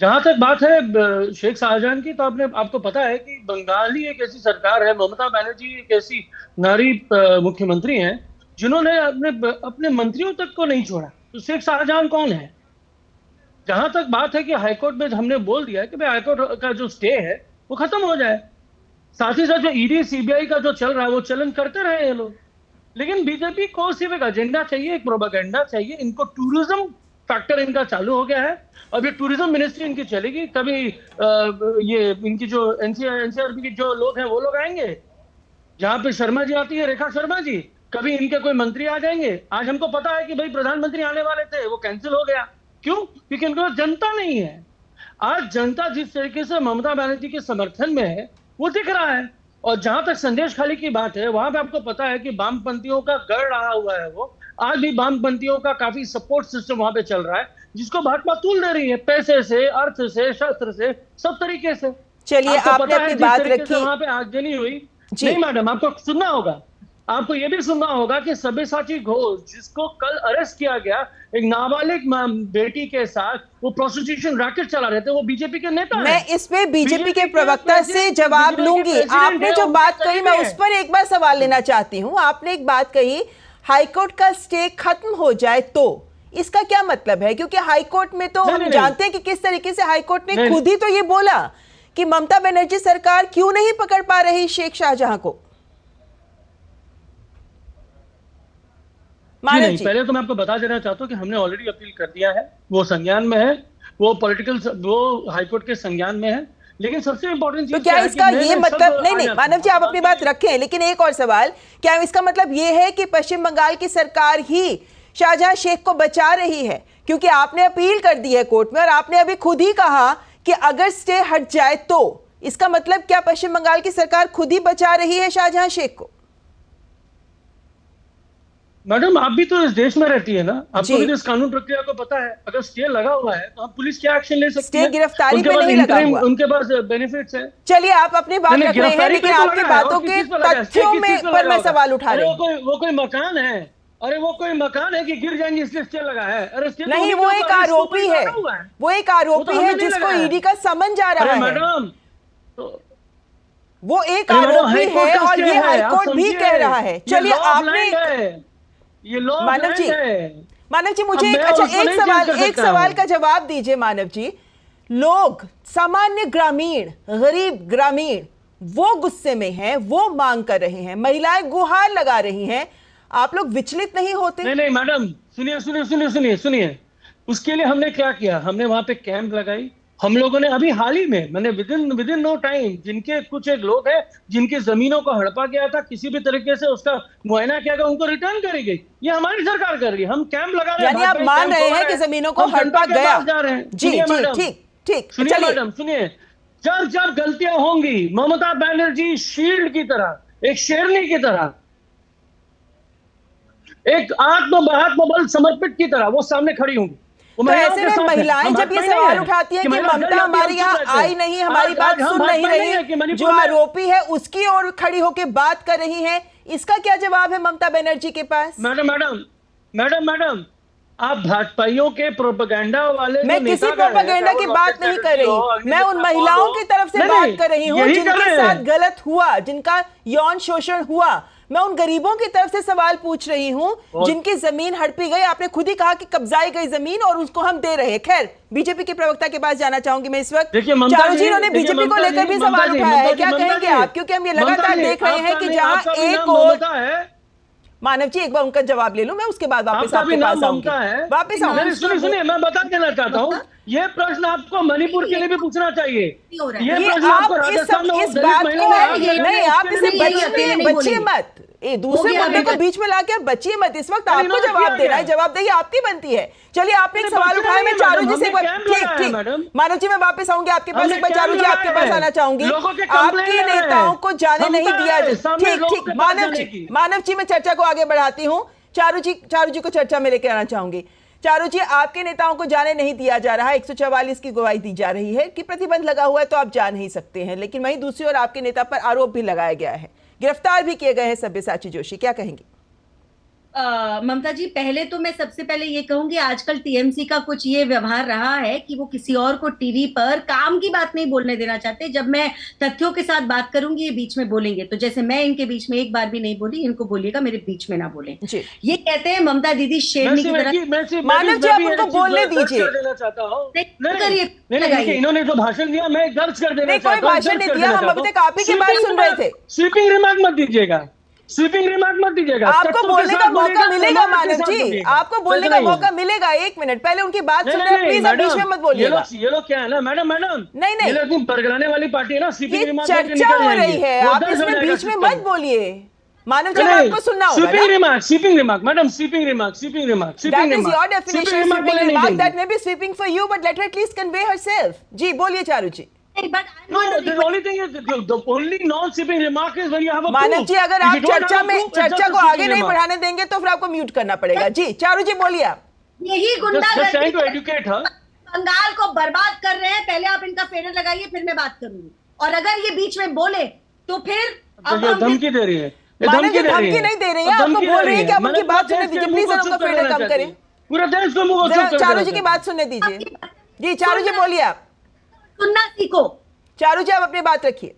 जहां तक बात है शेख शाहजहां की, तो आपको पता है कि बंगाली एक ऐसी सरकार है, ममता बनर्जी एक ऐसी नारी मुख्यमंत्री हैं जिन्होंने अपने मंत्रियों तक को नहीं छोड़ा। तो शेख शाहजहां कौन है? जहां तक बात है कि हाईकोर्ट में हमने बोल दिया है कि भाई हाईकोर्ट का जो स्टे है वो खत्म हो जाए, साथ ही साथ जो ईडी सीबीआई का जो चल रहा है वो चलन करते रहे ये लोग। लेकिन बीजेपी को सिर्फ एक एजेंडा चाहिए, एक प्रोपेगेंडा चाहिए। इनको टूरिज्म फैक्टर इनका चालू हो गया है। अब ये टूरिज्म मिनिस्ट्री इनकी चलेगी, कभी ये इनकी जो एनसीआरबी के जो लोग हैं वो लोग आएंगे, जहां पे शर्मा जी आती है, रेखा शर्मा जी, कभी इनके कोई मंत्री आ जाएंगे। आज हमको पता है कि भाई प्रधानमंत्री आने वाले थे, वो कैंसिल हो गया। क्यों? क्योंकि इनको जनता नहीं है। आज जनता जिस तरीके से ममता बनर्जी के समर्थन में है वो दिख रहा है। और जहां तक संदेश खाली की बात है, वहां पे आपको पता है कि वामपंथियों का गढ़ रहा हुआ है वो। आज भी वामपंथियों का काफी सपोर्ट सिस्टम वहां पे चल रहा है, जिसको भाजपा तूल दे रही है, पैसे से, अर्थ से, शस्त्र से, सब तरीके से। चलिए, आपने अपनी बात रखी, वहां पे आगजनी हुई। नहीं मैडम, आपको सुनना होगा, आपको यह भी सुनना होगा कि सब्यसाची घोष, जिसको कल अरेस्ट किया गया, एक नाबालिग बेटी के साथ वो प्रोस्टिट्यूशन रैकेट चला रहे थे, वो बीजेपी के नेता हैं। मैं इसमें बीजेपी के प्रवक्ता से जवाब लूंगी। आपने जो बात कही, मैं उस पर एक बार सवाल लेना चाहती हूँ। आपने एक बात कही, हाईकोर्ट का स्टे खत्म हो जाए तो, इसका क्या मतलब है? क्योंकि हाईकोर्ट में तो हम जानते हैं कि किस तरीके से हाईकोर्ट ने खुद ही तो ये बोला कि ममता बनर्जी सरकार क्यों नहीं पकड़ पा रही शेख शाहजहां को। नहीं, पहले तो मैं आपको बता देना चाहता हूँ कि हमने ऑलरेडी अपील कर दिया है, वो संज्ञान में है, वो हाईकोर्ट के संज्ञान में है। लेकिन सबसे इंपॉर्टेंट चीज, तो क्या इसका ये मतलब, नहीं मानव जी आप अपनी बात रखें, लेकिन एक और सवाल, क्या इसका मतलब ये है कि पश्चिम बंगाल की सरकार ही शाहजहां शेख को बचा रही है? क्योंकि आपने अपील कर दी है कोर्ट में, और आपने अभी खुद ही कहा कि अगर स्टे हट जाए तो, इसका मतलब क्या पश्चिम बंगाल की सरकार खुद ही बचा रही है शाहजहां शेख को? मैडम, आप भी तो इस देश में रहती है ना, आपको भी तो इस कानून प्रक्रिया को पता है। अगर स्टे लगा हुआ है तो हम पुलिस क्या एक्शन ले सकते हैं? स्टे गिरफ्तारी पे नहीं लगा हुआ, उनके पास बेनिफिट्स है। चलिए, आप अपनी बात रख रहे हैं, लेकिन आपकी बातों के तथ्यों में पर मैं सवाल उठा रही हूं। वो कोई मकान है, अरे वो कोई मकान है कि गिर जाएंगे इसलिए स्टे लगा है? अरे स्टे नहीं, वो एक आरोपी है, वो एक आरोपी है जिसको ईडी का समन जा रहा है। मैडम, वो एक आरोपी है और ये हाईकोर्ट भी कह रहा है। चलिए, आपने मानव जी मुझे एक सवाल का जवाब दीजिए। मानव जी, लोग, सामान्य ग्रामीण, गरीब ग्रामीण, वो गुस्से में हैं, वो मांग कर रहे हैं, महिलाएं गुहार लगा रही हैं, आप लोग विचलित नहीं होते? नहीं मैडम, सुनिए। उसके लिए हमने क्या किया? हमने वहां पे कैंप लगाई। हम लोगों ने अभी हाल ही में, मैंने विद इन नो टाइम, जिनके कुछ एक लोग हैं जिनकी जमीनों को हड़पा गया था, किसी भी तरीके से उसका मुआयना किया गया, उनको रिटर्न करी गई। ये हमारी सरकार कर रही है। हम कैंप लगा रहे हैं, यानी आप मान रहे हैं कि जमीनों को हड़पा गया? जी, ठीक। सुनिए मैडम, सुनिए, जब गलतियां होंगी, ममता बनर्जी शील्ड की तरह, एक शेरनी की तरह, एक आत्मबल समर्पित की तरह वो सामने खड़ी होंगी। तो ऐसे में महिलाएं जब ये सवाल उठाती हैं कि ममता हमारे यहाँ आई नहीं, हमारी बात सुन नहीं रही, जो आरोपी है उसकी ओर खड़ी होकर बात कर रही हैं, इसका क्या जवाब है ममता बनर्जी के पास? मैडम, आप भाजपाइयों के प्रोपेगेंडा वाले, मैं किसी प्रोपेगेंडा की बात नहीं कर रही, मैं उन महिलाओं की तरफ से बात कर रही हूँ जिनके साथ गलत हुआ, जिनका यौन शोषण हुआ। मैं उन गरीबों की तरफ से सवाल पूछ रही हूं जिनकी जमीन हड़पी गई। आपने खुद ही कहा कि कब्जाई गई जमीन और उसको हम दे रहे हैं। खैर, बीजेपी के प्रवक्ता के पास जाना चाहूंगी मैं इस वक्त। चारू जी, इन्होंने बीजेपी को लेकर भी सवाल उठाया है, क्या कहेंगे आप? क्योंकि हम ये लगातार देख रहे हैं कि जहां एक और मानव जी, एक बार उनका जवाब ले लूं मैं, उसके बाद वापस आपके पास आऊंगी। वापस आऊंगी। सुनिए, मैं बता देना चाहता हूँ, ये प्रश्न आपको मणिपुर के लिए भी पूछना चाहिए। ये प्रश्न आपको राजस्थान में इस बात को नहीं, आप इसे बचिए मत, दूसरे मुद्दे को बीच में लाके बचिए मत। इस वक्त आपको जवाब देना है, जवाबदेही आपकी बनती है। चलिए, आपने एक सवाल उठाया, मैं चारू जी से ठीक मानव जी, मैं वापस आऊंगी आपके पास एक बार। चारू जी, आपके पास आना चाहूंगी। आपके नेताओं को जाने नहीं दिया। ठीक, मानव जी, मैं चर्चा को आगे बढ़ाती हूँ। चारू जी को चर्चा में लेकर आना चाहूंगी। चारू जी, आपके नेताओं को जाने नहीं दिया जा रहा है। 144 की गवाही दी जा रही है कि प्रतिबंध लगा हुआ है तो आप जा नहीं सकते हैं, लेकिन वहीं दूसरी ओर आपके नेता पर आरोप भी लगाया गया है, गिरफ्तार भी किए गए हैं सब्यसाची जोशी। क्या कहेंगी? ममता जी, पहले तो मैं सबसे पहले ये कहूंगी, आजकल टीएमसी का कुछ ये व्यवहार रहा है कि वो किसी और को टीवी पर काम की बात नहीं बोलने देना चाहते। जब मैं तथ्यों के साथ बात करूंगी, ये बीच में बोलेंगे, तो जैसे मैं इनके बीच में एक बार भी नहीं बोली, इनको बोलिएगा मेरे बीच में ना बोले। ये कहते हैं ममता दीदी शेरनी की तरह। मानव जी, आप उनको बोलने दीजिए। इन्होंने जो भाषण दिया, मैं दर्ज कर देना चाहता हूं। कोई भाषण नहीं दिया, हम अभी तक आप ही की बात सुन रहे थे। स्वीपिंग रिमार्क मत दीजिएगा, स्वीपिंग रिमार्क मत दीजिएगा। आपको बोलने का मौका मिलेगा मानव जी, आपको बोलने का मौका मिलेगा। एक मिनट पहले उनकी बात सुन रहे हैं, प्लीज आप बीच में मत बोलिएगा। ये लोग क्या है ना मैडम, नहीं, ये लोग बरगलाने वाली पार्टी है ना। स्वीपिंग रिमार्क चर्चा हो रही है, आप इसमें बीच में मत बोलिए। मानव जी, आपको सुनना होगा। Sweeping remark madam, sweeping remark. That is your definition of sweeping remark. That may be sweeping for you, but let her at least convey herself. जी, बोलिए चारू जी। मानव जी, अगर आप चर्चा को आगे नहीं बढ़ाने देंगे तो फिर आपको म्यूट करना पड़ेगा। जी, चारू जी बोलिए आप। यही गुंडागर्दी बंगाल को बर्बाद कर रहे हैं। पहले आप इनका फेडर लगाइए, फिर मैं बात करूंगी। और अगर ये बीच में बोले तो फिर धमकी दे रही है। मानव जी, धमकी नहीं दे रही है, आपको बोल रही है कि आप उनकी बात सुनने दीजिए। प्लीज उनका फेडर कम करें। पूरा देश को चारू जी की बात सुनने दीजिए। जी, चारू जी बोलिए आप। सुनना सीखो। चारू जी, आप अपनी बात रखिए।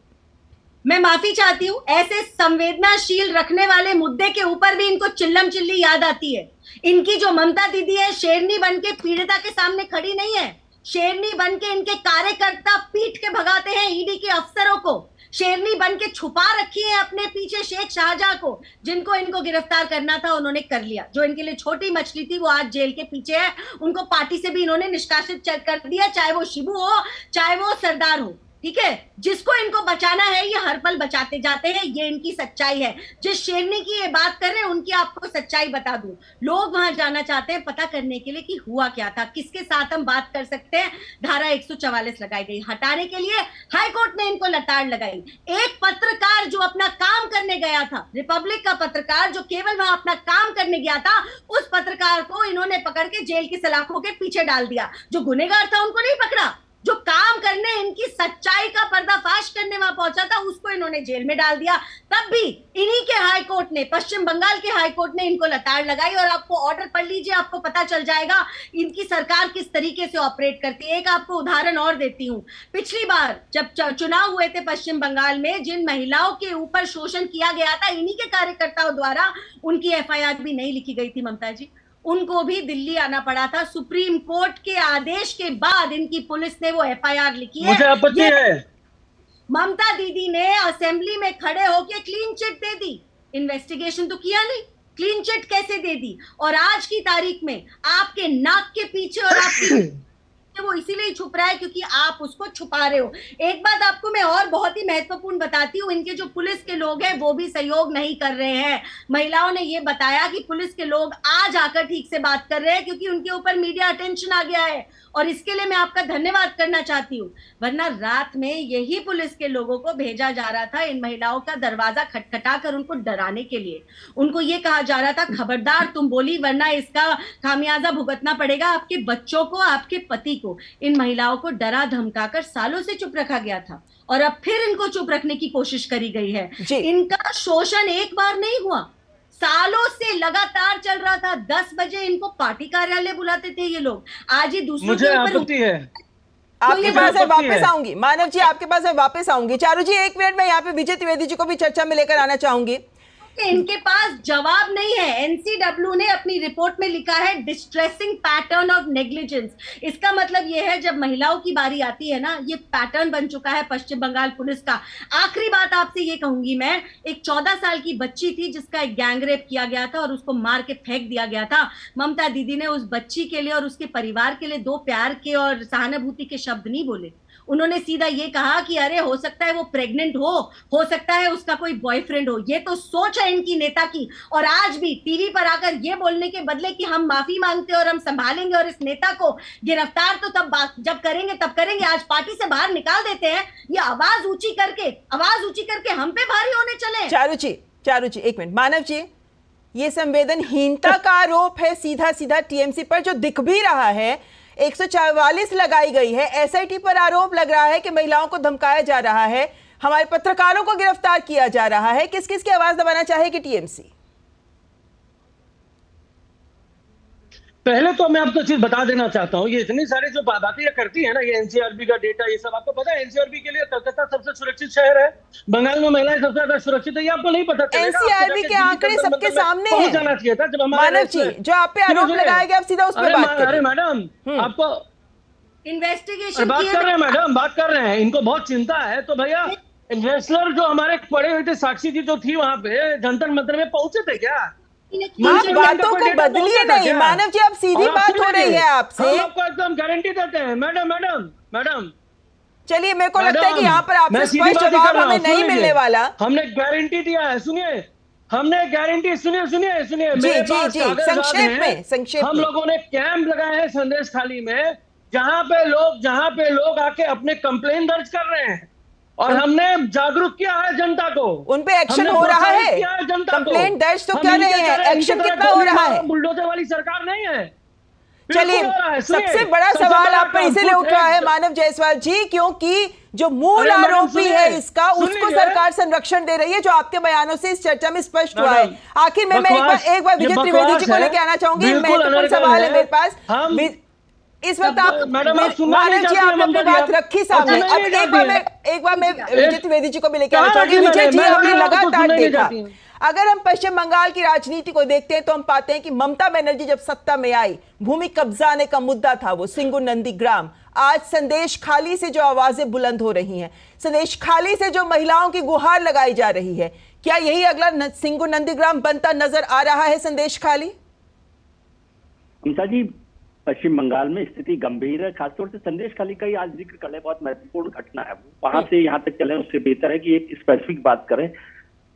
मैं माफी चाहती हूँ, ऐसे संवेदनाशील रखने वाले मुद्दे के ऊपर भी इनको चिल्लम चिल्ली याद आती है। इनकी जो ममता दीदी है, शेरनी बन के पीड़िता के सामने खड़ी नहीं है। शेरनी बन के इनके कार्यकर्ता पीट के भगाते हैं ईडी के अफसरों को। शेरनी बन के छुपा रखी है अपने पीछे शेख शाहजहां को, जिनको इनको गिरफ्तार करना था उन्होंने कर लिया। जो इनके लिए छोटी मछली थी वो आज जेल के पीछे है। उनको पार्टी से भी इन्होंने निष्कासित कर दिया, चाहे वो शिबू हो चाहे वो सरदार हो। ठीक है, जिसको इनको बचाना है ये हर पल बचाते जाते हैं, ये इनकी सच्चाई है। जिस शेरनी की ये बात कर रहे हैं उनकी आपको सच्चाई बता दूं। लोग वहां जाना चाहते हैं पता करने के लिए कि हुआ क्या था, किसके साथ हम बात कर सकते हैं। धारा 144 लगाई गई, हटाने के लिए हाई कोर्ट ने इनको लताड़ लगाई। एक पत्रकार जो अपना काम करने गया था, रिपब्लिक का पत्रकार जो केवल वहां अपना काम करने गया था, उस पत्रकार को इन्होंने पकड़ के जेल की सलाखों के पीछे डाल दिया। जो गुनहगार था उनको नहीं पकड़ा, जो काम करने इनकी सच्चाई का पर्दाफाश करने वहां पहुंचा था उसको इन्होंने जेल में डाल दिया। तब भी इन्हीं के हाई कोर्ट ने, पश्चिम बंगाल के हाई कोर्ट ने इनको लताड़ लगाई। और आपको ऑर्डर पढ़ लीजिए, आपको पता चल जाएगा इनकी सरकार किस तरीके से ऑपरेट करती है। एक आपको उदाहरण और देती हूँ। पिछली बार जब चुनाव हुए थे पश्चिम बंगाल में, जिन महिलाओं के ऊपर शोषण किया गया था इन्हीं के कार्यकर्ताओं द्वारा, उनकी एफआईआर भी नहीं लिखी गई थी ममता जी। उनको भी दिल्ली आना पड़ा था। सुप्रीम कोर्ट के आदेश के बाद इनकी पुलिस ने वो एफआईआर लिखी है। मुझे आपत्ति है। ममता दीदी ने असेंबली में खड़े होकर क्लीन चिट दे दी। इन्वेस्टिगेशन तो किया नहीं, क्लीन चिट कैसे दे दी? और आज की तारीख में आपके नाक के पीछे और आपके वो इसीलिए छुप रहा है क्योंकि आप उसको छुपा रहे हो। एक बात आपको मैं और बहुत ही महत्वपूर्ण बताती हूँ, इनके जो पुलिस के लोग हैं वो भी सहयोग नहीं कर रहे हैं। महिलाओं ने ये बताया कि पुलिस के लोग आज आकर ठीक से बात कर रहे हैं क्योंकि उनके ऊपर मीडिया अटेंशन आ गया है, और इसके लिए मैं आपका धन्यवाद करना चाहती हूँ। वरना रात में यही पुलिस के लोगों को भेजा जा रहा था इन महिलाओं का दरवाजा खटखटा कर उनको डराने के लिए। उनको ये कहा जा रहा था खबरदार तुम बोली वरना इसका खामियाजा भुगतना पड़ेगा आपके बच्चों को, आपके पति को। इन महिलाओं को डरा धमकाकर सालों से चुप रखा गया था और अब फिर इनको चुप रखने की कोशिश करी गई है। इनका शोषण एक बार नहीं हुआ, सालों से लगातार चल रहा था। 10 बजे इनको पार्टी कार्यालय बुलाते थे ये लोग। आज ही दूसरों मुझे आपत्ति है। आपके पास मैं वापस आऊंगी मानव जी, आपके पास मैं वापस आऊंगी। चारू जी एक मिनट, मैं यहाँ पे विजय त्रिवेदी जी को भी चर्चा में लेकर आना चाहूंगी। कि इनके पास जवाब नहीं है। एनसीडब्ल्यू ने अपनी रिपोर्ट में लिखा है डिस्ट्रेसिंग पैटर्न ऑफ नेग्लिजेंस। इसका मतलब यह है जब महिलाओं की बारी आती है ना, ये पैटर्न बन चुका है पश्चिम बंगाल पुलिस का। आखिरी बात आपसे ये कहूंगी मैं, एक 14 साल की बच्ची थी जिसका एक गैंगरेप किया गया था और उसको मार के फेंक दिया गया था। ममता दीदी ने उस बच्ची के लिए और उसके परिवार के लिए 2 प्यार के और सहानुभूति के शब्द नहीं बोले। उन्होंने सीधा ये कहा कि अरे हो सकता है वो प्रेग्नेंट हो सकता है उसका कोई बॉयफ्रेंड हो। ये तो सोच है इनकी नेता की। और आज भी टीवी पर आकर ये बोलने के बदले कि हम माफी मांगते और हम संभालेंगे और इस नेता को गिरफ्तार तो तब जब करेंगे तब करेंगे, आज पार्टी से बाहर निकाल देते हैं। ये आवाज ऊंची करके हम पे भारी होने चले। चारू जी 1 मिनट। मानव जी, ये संवेदनहीनता का आरोप है सीधा सीधा टीएमसी पर जो दिख भी रहा है। 144 लगाई गई है। एसआईटी पर आरोप लग रहा है कि महिलाओं को धमकाया जा रहा है, हमारे पत्रकारों को गिरफ्तार किया जा रहा है। किस किस की आवाज दबाना चाहेगी टीएमसी? पहले तो मैं आपको चीज बता देना चाहता हूँ, ये इतनी सारी जो बातें करती है ना, ये एनसीआरबी का डेटा, ये सब आपको पता है। एनसीआरबी के लिए कलकत्ता सबसे सुरक्षित शहर है, बंगाल में महिलाएं सबसे ज्यादा सुरक्षित है, ये आपको नहीं पता चलेगा। एनसीआरबी के आंकड़े सबके सामने हैं। जाना चाहिए था जब हमारे मानव जी, जो आप पे आरोप लगाया गया, आप सीधा उस पर बात करें। अरे मैडम, आपको इन्वेस्टिगेशन बात कर रहे हैं मैडम, बात कर रहे हैं। इनको बहुत चिंता है तो भैया, इन्वेस्टर जो हमारे पड़े हुए थे, साक्षी जी जो थी वहां पे जंतर मंतर में पहुंचे थे क्या? आप बातों को बदलिए नहीं मानव जी, अब सीधी बात हो रही है आपसे। हम आपको एकदम गारंटी देते हैं मैडम। चलिए, मेरे को लगता है कि यहाँ पर आपसे स्पष्ट जवाब हमें नहीं मिलने वाला। हमने गारंटी दिया है, सुनिए, हमने गारंटी, सुनिए। संक्षेप में हम लोगों ने कैंप लगाए हैं संदेश खाली में, जहां पे लोग आके अपने कंप्लेन दर्ज कर रहे हैं और हमने जागरूक किया है जनता को। उन पे एक्शन हो रहा है? कंप्लेंट दर्ज तो क्या नहीं है, एक्शन कितना हो रहा है? बुलडोजर वाली सरकार नहीं है। चलिए, सबसे बड़ा सवाल आप पर इसीलिए उठ रहा है मानव जायसवाल जी, क्योंकि जो मूल आरोपी है इसका, उसको सरकार संरक्षण दे रही है, जो आपके बयानों से इस चर्चा में स्पष्ट हुआ है। आखिर में मैं एक बार विजय त्रिवेदी जी को लेकर आना चाहूंगी। महत्वपूर्ण सवाल है मेरे पास इस वक्त। आप मानव जी, आपने अपनी बात रखी सामने। अब एक बार मैं विजय त्रिवेदी जी को भी लेकर आना चाहूंगी। विजय जी, हमने लगातार देखा, अगर हम पश्चिम बंगाल की राजनीति को देखते हैं तो हम पाते हैं कि ममता बनर्जी जब सत्ता में आई, भूमि कब्जाने का मुद्दा था वो सिंगू नंदीग्राम। आज संदेश खाली से जो आवाजें बुलंद हो रही हैं, संदेश खाली से जो महिलाओं की गुहार लगाई जा रही है, क्या यही अगला सिंगू नंदीग्राम बनता नजर आ रहा है संदेश खाली? जी, पश्चिम बंगाल में स्थिति गंभीर है। खासतौर से संदेश खाली का ही आज जिक्र कर ले, बहुत महत्वपूर्ण घटना है। वहां से यहाँ तक चले, उससे बेहतर है कि एक स्पेसिफिक बात करें।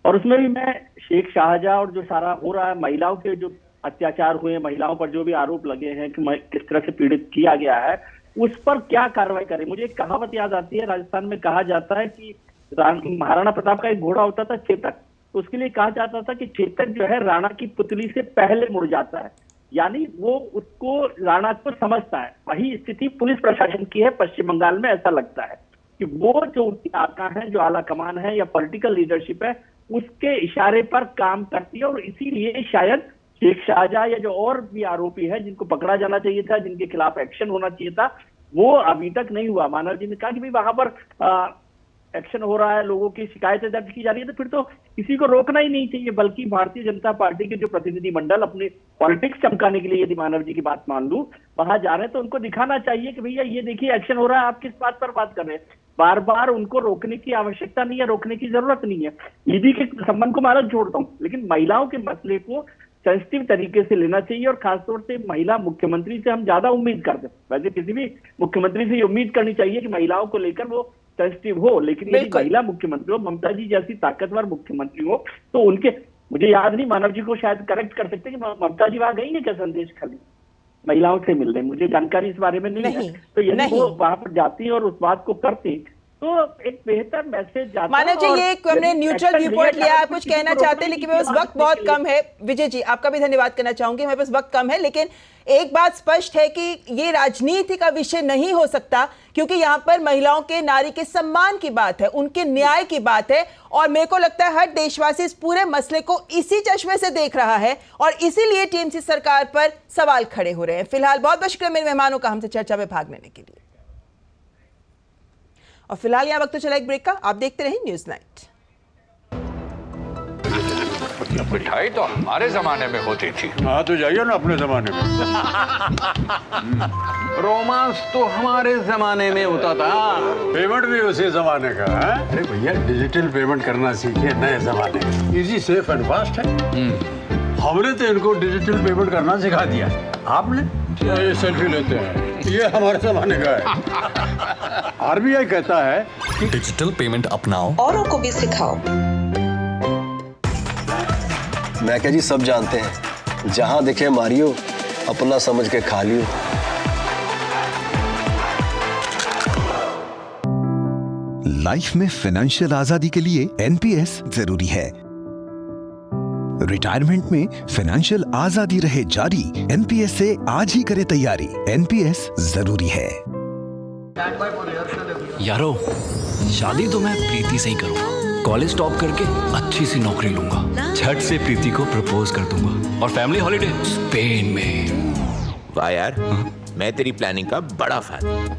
और उसमें भी मैं शेख शाहजहां और जो सारा हो रहा है, महिलाओं के जो अत्याचार हुए, महिलाओं पर जो भी आरोप लगे हैं कि किस तरह से पीड़ित किया गया है, उस पर क्या कार्रवाई करें। मुझे एक कहावत याद आती है, राजस्थान में कहा जाता है कि महाराणा प्रताप का एक घोड़ा होता था चेतक, तो उसके लिए कहा जाता था कि चेतक जो है राणा की पुतली से पहले मुड़ जाता है, यानी वो उसको राणा को समझता है। वही स्थिति पुलिस प्रशासन की है पश्चिम बंगाल में। ऐसा लगता है कि वो जो उनके आका है, जो आला कमान है या पॉलिटिकल लीडरशिप है, उसके इशारे पर काम करती है। और इसीलिए शायद शेख शाहजहां या जो और भी आरोपी है, जिनको पकड़ा जाना चाहिए था, जिनके खिलाफ एक्शन होना चाहिए था, वो अभी तक नहीं हुआ। मानव जी ने कहा कि भाई वहां पर एक्शन हो रहा है, लोगों की शिकायतें दर्ज की जा रही है, तो फिर तो किसी को रोकना ही नहीं चाहिए। बल्कि भारतीय जनता पार्टी के जो प्रतिनिधि मंडल अपने पॉलिटिक्स चमकाने के लिए, यदि मानव जी की बात मान लूं, वहां जा रहे हैं, तो उनको दिखाना चाहिए कि भैया ये देखिए एक्शन हो रहा है, आप किस बात पर बात कर रहे हैं। बार बार उनको रोकने की आवश्यकता नहीं है, रोकने की जरूरत नहीं है। ईडी के संबंध को मैं छोड़ता हूँ, लेकिन महिलाओं के मसले को सेंसिटिव तरीके से लेना चाहिए। और खासतौर से महिला मुख्यमंत्री से हम ज्यादा उम्मीद करते हैं। वैसे किसी भी मुख्यमंत्री से ये उम्मीद करनी चाहिए कि महिलाओं को लेकर वो सेंसिटिव हो, लेकिन यदि महिला मुख्यमंत्री हो, ममता जी जैसी ताकतवर मुख्यमंत्री हो, तो उनके, मुझे याद नहीं, मानव जी को शायद करेक्ट कर सकते हैं कि ममता जी वहां गई है क्या संदेश खाली महिलाओं से मिलने? मुझे जानकारी इस बारे में नहीं है। तो यदि वो वहां पर जाती और उस बात को करती तो एक बेहतर मैसेज जाता। मानव जी, ये हमने न्यूट्रल व्यू पॉइंट लिया, आप कुछ कहना चाहते हैं, लेकिन मेरे पास वक्त बहुत कम है। विजय जी, आपका भी धन्यवाद करना चाहूंगी, मेरे पास वक्त कम है, लेकिन एक बात स्पष्ट है कि ये राजनीति का विषय नहीं हो सकता, क्योंकि यहाँ पर महिलाओं के, नारी के सम्मान की बात है, उनके न्याय की बात है। और मेरे को लगता है हर देशवासी इस पूरे मसले को इसी चश्मे से देख रहा है, और इसीलिए टीएमसी सरकार पर सवाल खड़े हो रहे हैं। फिलहाल बहुत बहुत शुक्रिया मेरे मेहमानों का हमसे चर्चा में भाग लेने के लिए। और फिलहाल यहाँ वक्त तो चला एक ब्रेक का, आप देखते रहिए न्यूज़ नाइट। मिठाई तो हमारे जमाने में होती थी। हाँ तो जाइए ना अपने जमाने में। रोमांस तो हमारे जमाने में होता था। पेमेंट भी उसी जमाने का है। अरे भैया डिजिटल पेमेंट करना सीखे नए जमाने में। इजी, सेफ एंड फास्ट है। हमने तो इनको डिजिटल पेमेंट करना सिखा दिया। आपने ये सेल्फी लेते हैं, ये हमारे जमाने का है। आरबीआई कहता है कि डिजिटल पेमेंट अपनाओ, औरों को भी सिखाओ। मैं क्या जी सब जानते हैं, जहां दिखे मारियो, अपना समझ के खा लियो। लाइफ में फाइनेंशियल आजादी के लिए एनपीएस जरूरी है। रिटायरमेंट में फाइनेंशियल आजादी रहे जारी, एनपीएस से आज ही करे तैयारी। एनपीएस जरूरी है। यारो, शादी तो मैं प्रीति से ही करूंगा। कॉलेज टॉप करके अच्छी सी नौकरी लूंगा, झट से प्रीति को प्रपोज कर दूंगा और फैमिली हॉलिडे स्पेन में। वाह यार, मैं तेरी प्लानिंग का बड़ा फैन।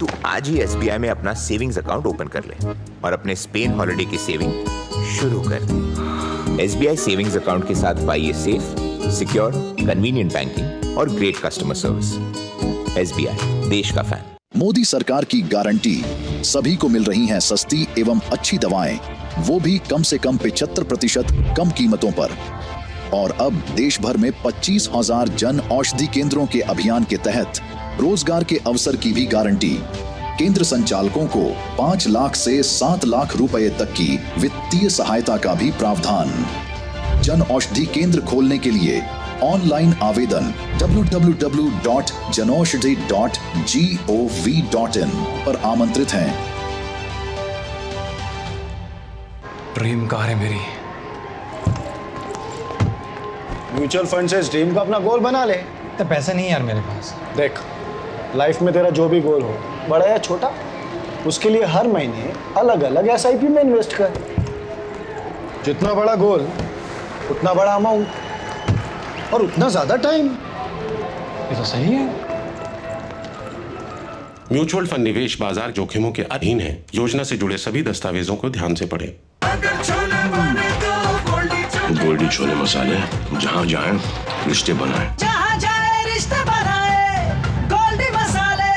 तू आज ही एसबीआई में अपना सेविंग्स अकाउंट ओपन कर ले और अपने स्पेन हॉलिडे की सेविंग शुरू कर दे। एसबीआई सेविंग्स अकाउंट के साथ पाइए सेफ, सिक्योर, कन्वीनियंट बैंकिंग और ग्रेट कस्टमर सर्विस। एसबीआई, देश का फैन। मोदी सरकार की गारंटी, सभी को मिल रही हैं सस्ती एवं अच्छी दवाएं, वो भी कम से कम 75% कम कीमतों पर। और अब देश भर में 25,000 जन औषधि केंद्रों के अभियान के तहत रोजगार के अवसर की भी गारंटी। केंद्र संचालकों को 5 लाख से 7 लाख रुपए तक की वित्तीय सहायता का भी प्रावधान। जन औषधि केंद्र खोलने के लिए ऑनलाइन आवेदन www.janaushadhi.gov.in पर आमंत्रित हैं। ड्रीम कार है मेरी। म्यूचुअल फंड से इस ड्रीम को अपना गोल बना ले। तो पैसे नहीं यार मेरे पास। देख, लाइफ में तेरा जो भी गोल हो, बड़ा या छोटा, उसके लिए हर महीने अलग अलग एसआईपी में इन्वेस्ट कर। जितना बड़ा गोल उतना बड़ा अमाउंट और उतना ज्यादा टाइम। ये तो सही है। म्यूचुअल फंड निवेश बाजार जोखिमों के अधीन है। योजना से जुड़े सभी दस्तावेजों को ध्यान से पढ़ें। गोल्डी छोले मसाले, जहाँ जाए रिश्ते बनाए। जहाँ जाए रिश्ते बनाए, गोल्डी मसाले।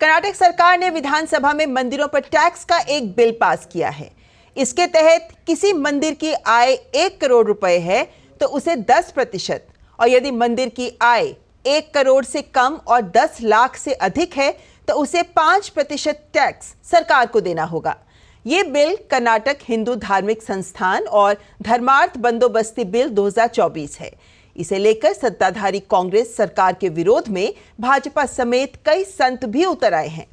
कर्नाटक सरकार ने विधानसभा में मंदिरों पर टैक्स का एक बिल पास किया है। इसके तहत किसी मंदिर की आय 1 करोड़ रुपए है तो उसे 10%, और यदि मंदिर की आय 1 करोड़ से कम और 10 लाख से अधिक है तो उसे 5% टैक्स सरकार को देना होगा। ये बिल कर्नाटक हिंदू धार्मिक संस्थान और धर्मार्थ बंदोबस्ती बिल 2024 है। इसे लेकर सत्ताधारी कांग्रेस सरकार के विरोध में भाजपा समेत कई संत भी उतर आए हैं।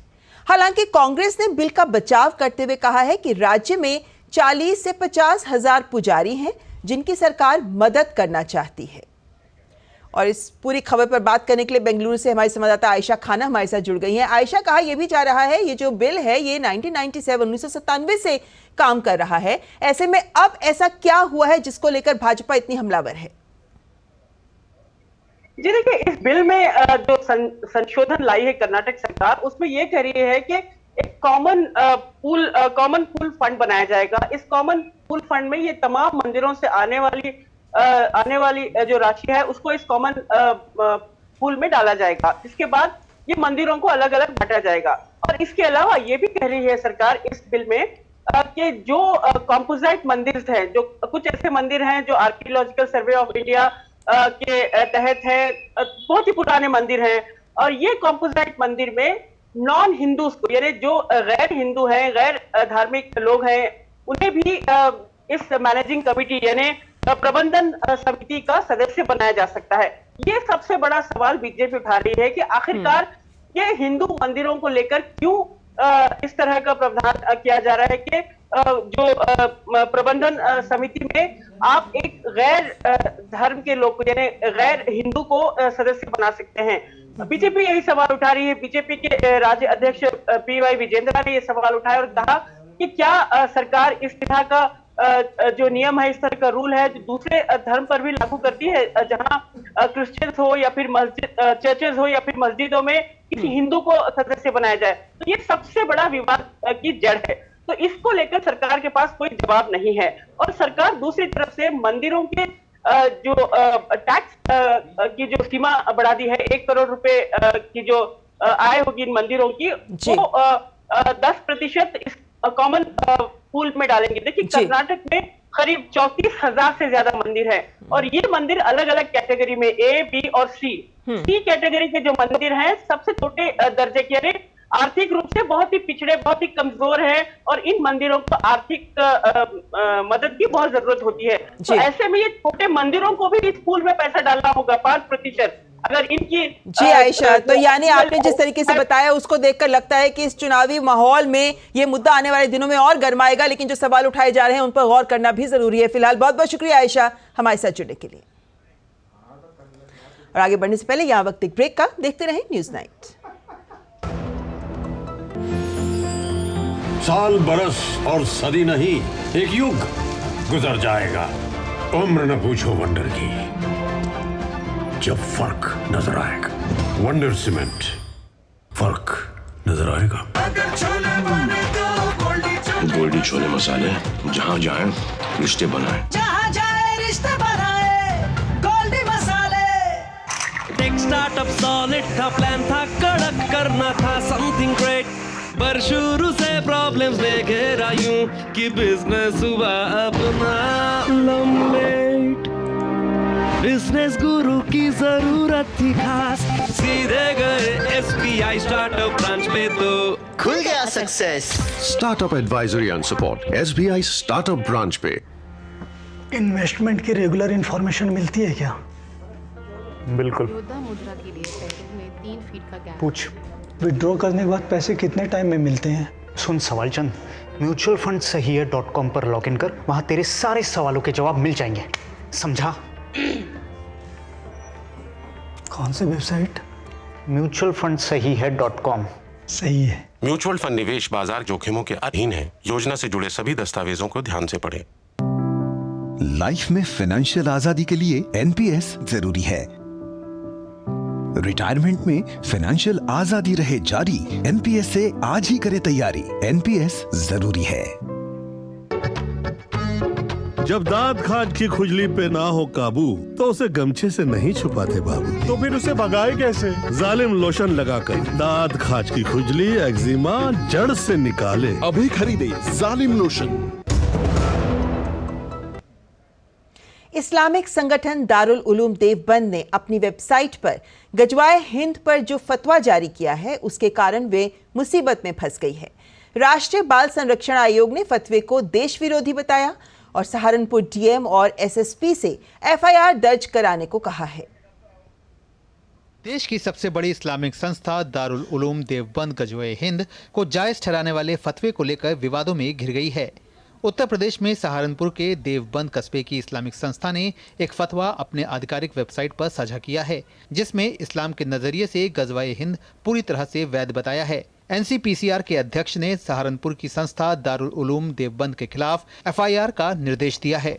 हालांकि कांग्रेस ने बिल का बचाव करते हुए कहा है कि राज्य में 40 से 50 हजार पुजारी हैं जिनकी सरकार मदद करना चाहती है। और इस पूरी खबर पर बात करने के लिए बेंगलुरु से हमारी संवाददाता आयशा खाना हमारे साथ जुड़ गई हैं। आयशा, कहा यह भी जा रहा है ये जो बिल है ये 1997 से काम कर रहा है, ऐसे में अब ऐसा क्या हुआ है जिसको लेकर भाजपा इतनी हमलावर है? जी देखिए, इस बिल में जो संशोधन लाई है कर्नाटक सरकार, उसमें ये कह रही है कि एक कॉमन पूल फंड बनाया जाएगा। इस कॉमन पूल फंड में ये तमाम मंदिरों से आने वाली जो राशि है उसको इस कॉमन पूल में डाला जाएगा। इसके बाद ये मंदिरों को अलग अलग बांटा जाएगा। और इसके अलावा ये भी कह रही है सरकार इस बिल में कि जो कॉम्पोजिट मंदिर हैं, जो कुछ ऐसे मंदिर हैं जो आर्कियोलॉजिकल सर्वे ऑफ इंडिया के तहत है, बहुत ही पुराने मंदिर हैं, और ये कॉम्पोजिट मंदिर में नॉन हिंदू को, यानी जो गैर हिंदू हैं, गैर धार्मिक लोग हैं, उन्हें भी इस मैनेजिंग कमेटी यानी प्रबंधन समिति का सदस्य बनाया जा सकता है। ये सबसे बड़ा सवाल बीजेपी उठा रही है कि आखिरकार ये हिंदू मंदिरों को लेकर क्यों इस तरह का प्रावधान किया जा रहा है कि जो प्रबंधन समिति में आप एक गैर धर्म के लोग यानी गैर हिंदू को सदस्य बना सकते हैं। बीजेपी यही सवाल उठा रही है। बीजेपी के राज्य अध्यक्ष पीवाई विजेंद्र ने यह सवाल उठाया और कहा कि क्या सरकार इस तरह का जो नियम है, इस तरह का रूल है जो दूसरे धर्म पर भी लागू करती है, जहां क्रिश्चियंस हो या फिर मस्जिद चर्चेज हो या फिर मस्जिदों में किसी हिंदू को सदस्य बनाया जाए। तो ये सबसे बड़ा विवाद की जड़ है। तो इसको लेकर सरकार के पास कोई जवाब नहीं है। और सरकार दूसरी तरफ से मंदिरों के जो टैक्स की जो सीमा बढ़ा दी है, 1 करोड़ रुपए की जो आय होगी इन मंदिरों की, वो 10% इस कॉमन पूल में डालेंगे। देखिए कर्नाटक में करीब 34,000 से ज्यादा मंदिर है और ये मंदिर अलग अलग कैटेगरी में A, B और C कैटेगरी के जो मंदिर हैं सबसे छोटे दर्जे के, यानी आर्थिक रूप से बहुत ही पिछड़े, बहुत ही कमजोर है और इन मंदिरों को आर्थिक मदद की बहुत जरूरत होती है। तो ऐसे में ये छोटे मंदिरों को भी इस पूल में पैसा डालना होगा 5%। अगर इनकी जी आयशा, तो यानी आपने जिस तरीके से बताया उसको देखकर लगता है कि इस चुनावी माहौल में ये मुद्दा आने वाले दिनों में और गर्माएगा, लेकिन जो सवाल उठाए जा रहे हैं उन पर गौर करना भी जरूरी है। फिलहाल बहुत बहुत शुक्रिया आयशा हमारे साथ जुड़ने के लिए। और आगे बढ़ने से पहले यहाँ वक्त एक ब्रेक का, देखते रहे न्यूज नाइट। साल बरस और सदी नहीं, एक युग गुजर जाएगा। उम्र न पूछो वंडर की, जब फर्क नजर आएगा। वंडर सीमेंट, फर्क नजर आएगा। गोल्डी छोले मसाले, जहाँ जाए रिश्ते बनाए, जहाँ जाए रिश्ते बनाए, गोल्डी मसाले। टेक स्टार्टअप सॉलिड था, प्लान था कड़क, करना था समथिंग ग्रेट, पर शुरू से प्रॉब्लम्स लेके आयूं कि बिजनेस हुआ अपना लम्बेट। बिजनेस गुरु की जरूरत थी खास, सीधे गए SBI स्टार्टअप ब्रांच पे तो खुल गया success. Startup advisory and support SBI startup branch पे। इन्वेस्टमेंट की रेगुलर इंफॉर्मेशन मिलती है क्या? बिल्कुल। मुद्रा के लिए पैकेज में 3 फीट का गैप। पूछ, विड्रॉ करने के बाद पैसे कितने टाइम में मिलते हैं? सुन सवाल चंद, म्यूचुअल फंड सही है .com पर लॉग इन कर, वहां तेरे सारे सवालों के जवाब मिल जाएंगे, समझा? कौन सी वेबसाइट? म्यूचुअल फंड सही है .com। सही है। म्यूचुअल फंड निवेश बाजार जोखिमों के अधीन है। योजना से जुड़े सभी दस्तावेजों को ध्यान से पढ़ें। लाइफ में फाइनेंशियल आजादी के लिए NPS जरूरी है। रिटायरमेंट में फाइनेंशियल आजादी रहे जारी, NPS से आज ही करे तैयारी। NPS जरूरी है। जब दांत खाज की खुजली पे ना हो काबू तो उसे गमछे से नहीं छुपाते बाबू, तो फिर उसे भगाए कैसे? जालिम लोशन लगाकर दांत खाज की खुजली, एक्जिमा जड़ से निकाले। अभी खरीदे जालिम लोशन। इस्लामिक संगठन दारुल उलूम देवबंद ने अपनी वेबसाइट पर गजवाए हिंद पर जो फतवा जारी किया है उसके कारण वे मुसीबत में फंस गई है। राष्ट्रीय बाल संरक्षण आयोग ने फतवे को देश विरोधी बताया और सहारनपुर DM और SSP से FIR दर्ज कराने को कहा है। देश की सबसे बड़ी इस्लामिक संस्था दारुल उलूम देवबंद गजवाए हिंद को जायज ठहराने वाले फतवे को लेकर विवादों में घिर गई है। उत्तर प्रदेश में सहारनपुर के देवबंद कस्बे की इस्लामिक संस्था ने एक फतवा अपने आधिकारिक वेबसाइट पर साझा किया है, जिसमें इस्लाम के नजरिए से गजवाए हिंद पूरी तरह से वैध बताया है। NCPCR के अध्यक्ष ने सहारनपुर की संस्था दारुल उलूम देवबंद के खिलाफ FIR का निर्देश दिया है।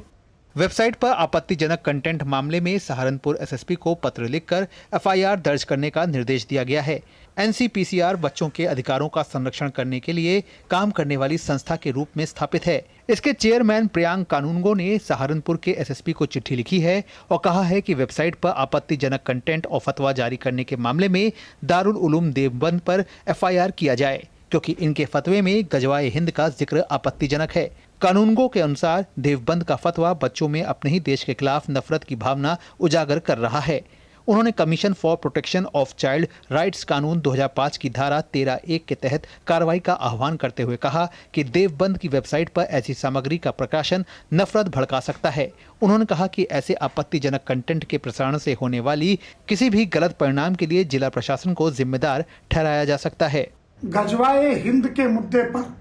वेबसाइट पर आपत्तिजनक कंटेंट मामले में सहारनपुर SSP को पत्र लिखकर FIR दर्ज करने का निर्देश दिया गया है। NCPCR बच्चों के अधिकारों का संरक्षण करने के लिए काम करने वाली संस्था के रूप में स्थापित है। इसके चेयरमैन प्रियांक कानूनगो ने सहारनपुर के SSP को चिट्ठी लिखी है और कहा है कि वेबसाइट पर आपत्तिजनक कंटेंट और फतवा जारी करने के मामले में दारुल उलूम देवबंद पर FIR किया जाए, क्योंकि इनके फतवे में गजवाए हिंद का जिक्र आपत्तिजनक है। कानूनगो के अनुसार देवबंद का फतवा बच्चों में अपने ही देश के खिलाफ नफरत की भावना उजागर कर रहा है। उन्होंने commission for protection of child rights कानून 2005 की धारा 13(1) के तहत कार्रवाई का आह्वान करते हुए कहा कि देवबंद की वेबसाइट पर ऐसी सामग्री का प्रकाशन नफरत भड़का सकता है। उन्होंने कहा कि ऐसे आपत्तिजनक कंटेंट के प्रसारण से होने वाली किसी भी गलत परिणाम के लिए जिला प्रशासन को जिम्मेदार ठहराया जा सकता है। गजवाए हिंद के मुद्दे पर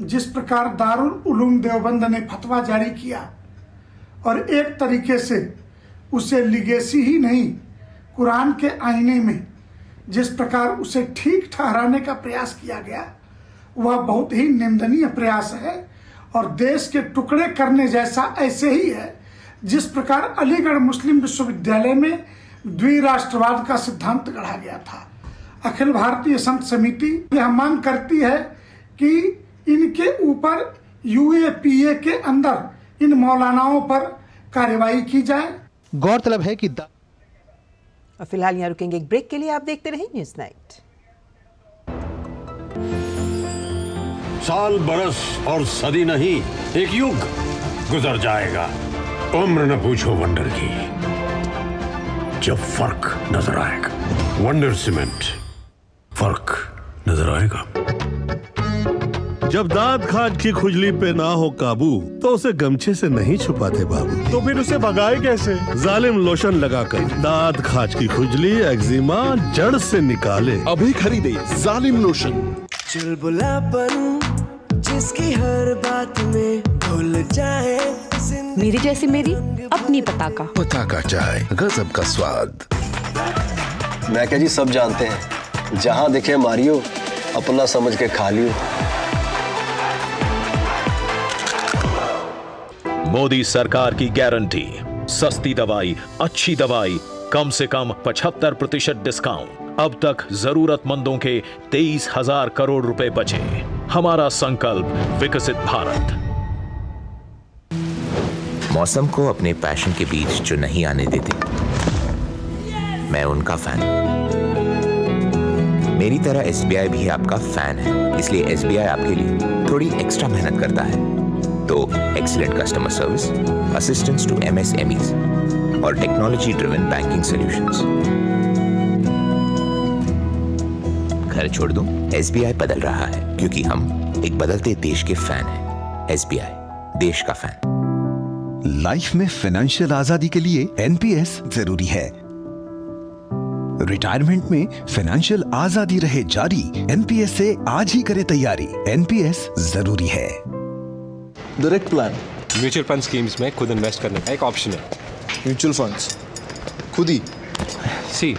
जिस प्रकार दारुल उलूम देवबंद ने फतवा जारी किया और एक तरीके से उसे लिगेसी ही नहीं, कुरान के आईने में जिस प्रकार उसे ठीक ठहराने का प्रयास किया गया, वह बहुत ही निंदनीय प्रयास है और देश के टुकड़े करने जैसा ऐसे ही है जिस प्रकार अलीगढ़ मुस्लिम विश्वविद्यालय में द्विराष्ट्रवाद का सिद्धांत गढ़ा गया था। अखिल भारतीय संत समिति यह मांग करती है कि इनके ऊपर UAPA के अंदर इन मौलानाओं पर कार्रवाई की जाए। गौरतलब है कि और फिलहाल यहाँ रुकेंगे एक ब्रेक के लिए। आप देखते रहिए न्यूज़ नाइट। साल बरस और सदी नहीं, एक युग गुजर जाएगा। उम्र न पूछो वंडर की, जब फर्क नजर आएगा। वंडर सीमेंट, फर्क नजर आएगा। जब दांत खाज की खुजली पे ना हो काबू तो उसे गमछे से नहीं छुपाते बाबू, तो फिर उसे भगाए कैसे? जालिम लोशन लगाकर दांत खाज की खुजली एक्जिमा जड़ से निकाले। अभी खरीदे जालिम लोशन। चुलबुलापन जिसकी हर बात में भूल जाए, मेरी जैसी मेरी अपनी पताका। पताका चाय, गजब का स्वाद। मैं क्या जी सब जानते हैं, जहां दिखे मारियो अपना समझ के खा लियो। मोदी सरकार की गारंटी, सस्ती दवाई, अच्छी दवाई, कम से कम 75% डिस्काउंट। अब तक जरूरतमंदों के 23,000 करोड़ रुपए बचे। हमारा संकल्प विकसित भारत। मौसम को अपने पैशन के बीच जो नहीं आने देते, मैं उनका फैन। मेरी तरह SBI भी आपका फैन है, इसलिए SBI आपके लिए थोड़ी एक्स्ट्रा मेहनत करता है। तो excellent customer service, assistance to MSMEs और टेक्नोलॉजी ड्रिवन बैंकिंग सॉल्यूशंस। घर छोड़ दूं, SBI बदल रहा है क्योंकि हम एक बदलते देश के फैन हैं। SBI, देश का फैन। लाइफ में फाइनेंशियल आजादी के लिए NPS जरूरी है। रिटायरमेंट में फाइनेंशियल आजादी रहे जारी, NPS से आज ही करे तैयारी। NPS जरूरी है। Direct plan mutual fund schemes में खुद इन्वेस्ट करने का एक ऑप्शन है। म्यूचुअल फंड्स खुद ही सी,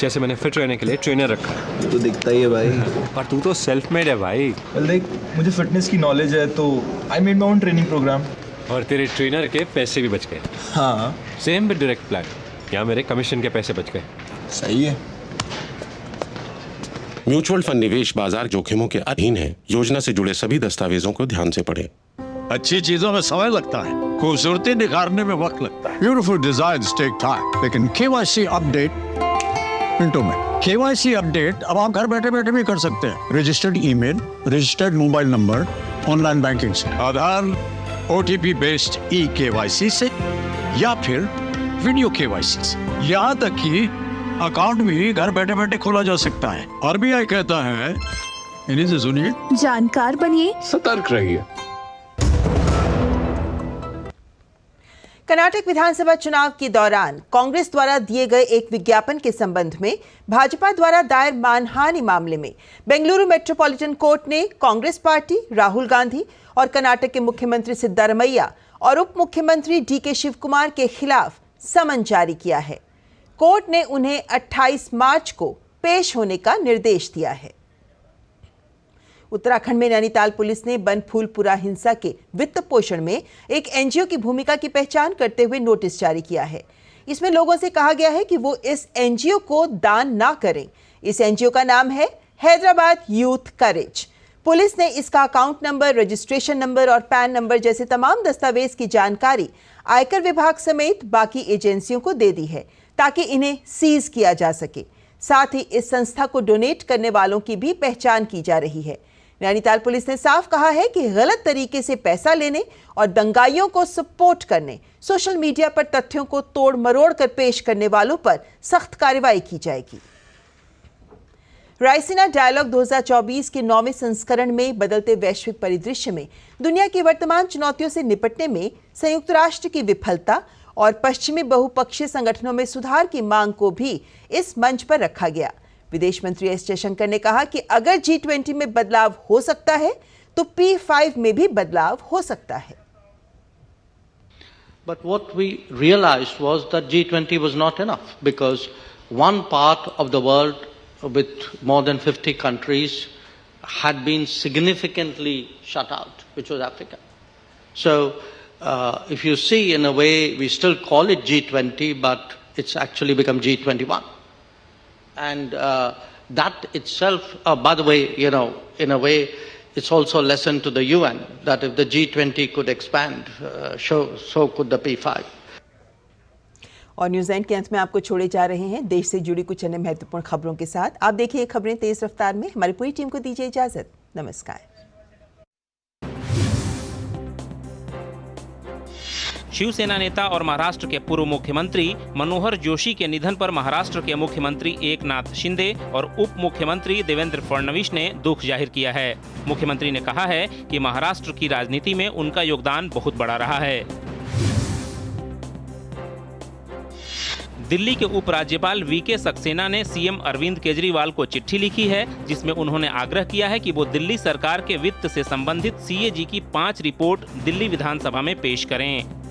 जैसे मैंने फिट रहने के लिए ट्रेनर रखा है। तो दिखता ही है भाई। पर तू तो सेल्फ मेड है भाई। देख, मुझे फिटनेस की नॉलेज है तो I made my own training programme. और तेरे ट्रेनर के पैसे भी बच गए। हाँ, सेम विद डायरेक्ट प्लान। यहाँ मेरे कमीशन के पैसे बच गए। सही है। म्यूचुअल फंड निवेश बाजार जोखिमों के अधीन है। योजना से जुड़े सभी दस्तावेजों को ध्यान से पढ़ें। अच्छी चीजों में समय लगता है, खूबसूरती निखारने में वक्त लगता है। ब्यूटीफुल डिजाइन्स टेक टाइम, लेकिन KYC अपडेट मिनटों में। KYC अपडेट अब आप घर बैठे बैठे भी कर सकते हैं। Registered email, registered mobile number, online banking से, आधार, OTP बेस्ड eKYC से, या फिर वीडियो KYC से। यहाँ तक कि अकाउंट भी घर बैठे बैठे खोला जा सकता है। RBI कहता है, इन्हीं से सुनिए, जानकार बनिए, सतर्क रहिए। कर्नाटक विधानसभा चुनाव के दौरान कांग्रेस द्वारा दिए गए एक विज्ञापन के संबंध में भाजपा द्वारा दायर मानहानि मामले में बेंगलुरु मेट्रोपॉलिटन कोर्ट ने कांग्रेस पार्टी, राहुल गांधी और कर्नाटक के मुख्यमंत्री सिद्धारमैया और उप मुख्यमंत्री DK शिवकुमार के खिलाफ समन जारी किया है। कोर्ट ने उन्हें 28 मार्च को पेश होने का निर्देश दिया है। उत्तराखंड में नैनीताल पुलिस ने बनफूलपुरा हिंसा के वित्त पोषण में एक NGO की भूमिका की पहचान करते हुए नोटिस जारी किया है। इसमें लोगों से कहा गया है कि वो इस NGO को दान ना करें। इस NGO का नाम है हैदराबाद यूथ करेज। पुलिस ने इसका अकाउंट नंबर, रजिस्ट्रेशन नंबर और पैन नंबर जैसे तमाम दस्तावेज की जानकारी आयकर विभाग समेत बाकी एजेंसियों को दे दी है ताकि इन्हें सीज किया जा सके। साथ ही इस संस्था को डोनेट करने वालों की भी पहचान की जा रही है। नैनीताल पुलिस ने साफ कहा है कि गलत तरीके से पैसा लेने और दंगाइयों को सपोर्ट करने, सोशल मीडिया पर तथ्यों को तोड़ मरोड़ कर पेश करने वालों पर सख्त कार्रवाई की जाएगी। रायसीना डायलॉग 2024 के 9वें संस्करण में बदलते वैश्विक परिदृश्य में दुनिया की वर्तमान चुनौतियों से निपटने में संयुक्त राष्ट्र की विफलता और पश्चिमी बहुपक्षीय संगठनों में सुधार की मांग को भी इस मंच पर रखा गया। विदेश मंत्री एस जयशंकर ने कहा कि अगर G20 में बदलाव हो सकता है तो P5 में भी बदलाव हो सकता है। But what we realized was that G20 was not enough because one part of the world with more than 50 countries had been significantly shut out, which was Africa. So if you see, in a way, we still call it G20, but it's actually become G21. And that itself, by the way, you know, in a way, It's also a lesson to the UN that if the G20 could expand, so could the P5. और news and के अंत में आपको छोड़े जा रहे हैं देश से जुड़ी कुछ अन्य महत्वपूर्ण खबरों के साथ। आप देखिए खबरें तेज रफ्तार में। हमारी पूरी टीम को दीजिए इजाजत। नमस्कार। शिवसेना नेता और महाराष्ट्र के पूर्व मुख्यमंत्री मनोहर जोशी के निधन पर महाराष्ट्र के मुख्यमंत्री एकनाथ शिंदे और उप मुख्यमंत्री देवेंद्र फडणवीस ने दुख जाहिर किया है। मुख्यमंत्री ने कहा है कि महाराष्ट्र की राजनीति में उनका योगदान बहुत बड़ा रहा है। दिल्ली के उपराज्यपाल वीके सक्सेना ने सीएम अरविंद केजरीवाल को चिट्ठी लिखी है, जिसमें उन्होंने आग्रह किया है कि वो दिल्ली सरकार के वित्त से संबंधित सीएजी की 5 रिपोर्ट दिल्ली विधानसभा में पेश करें।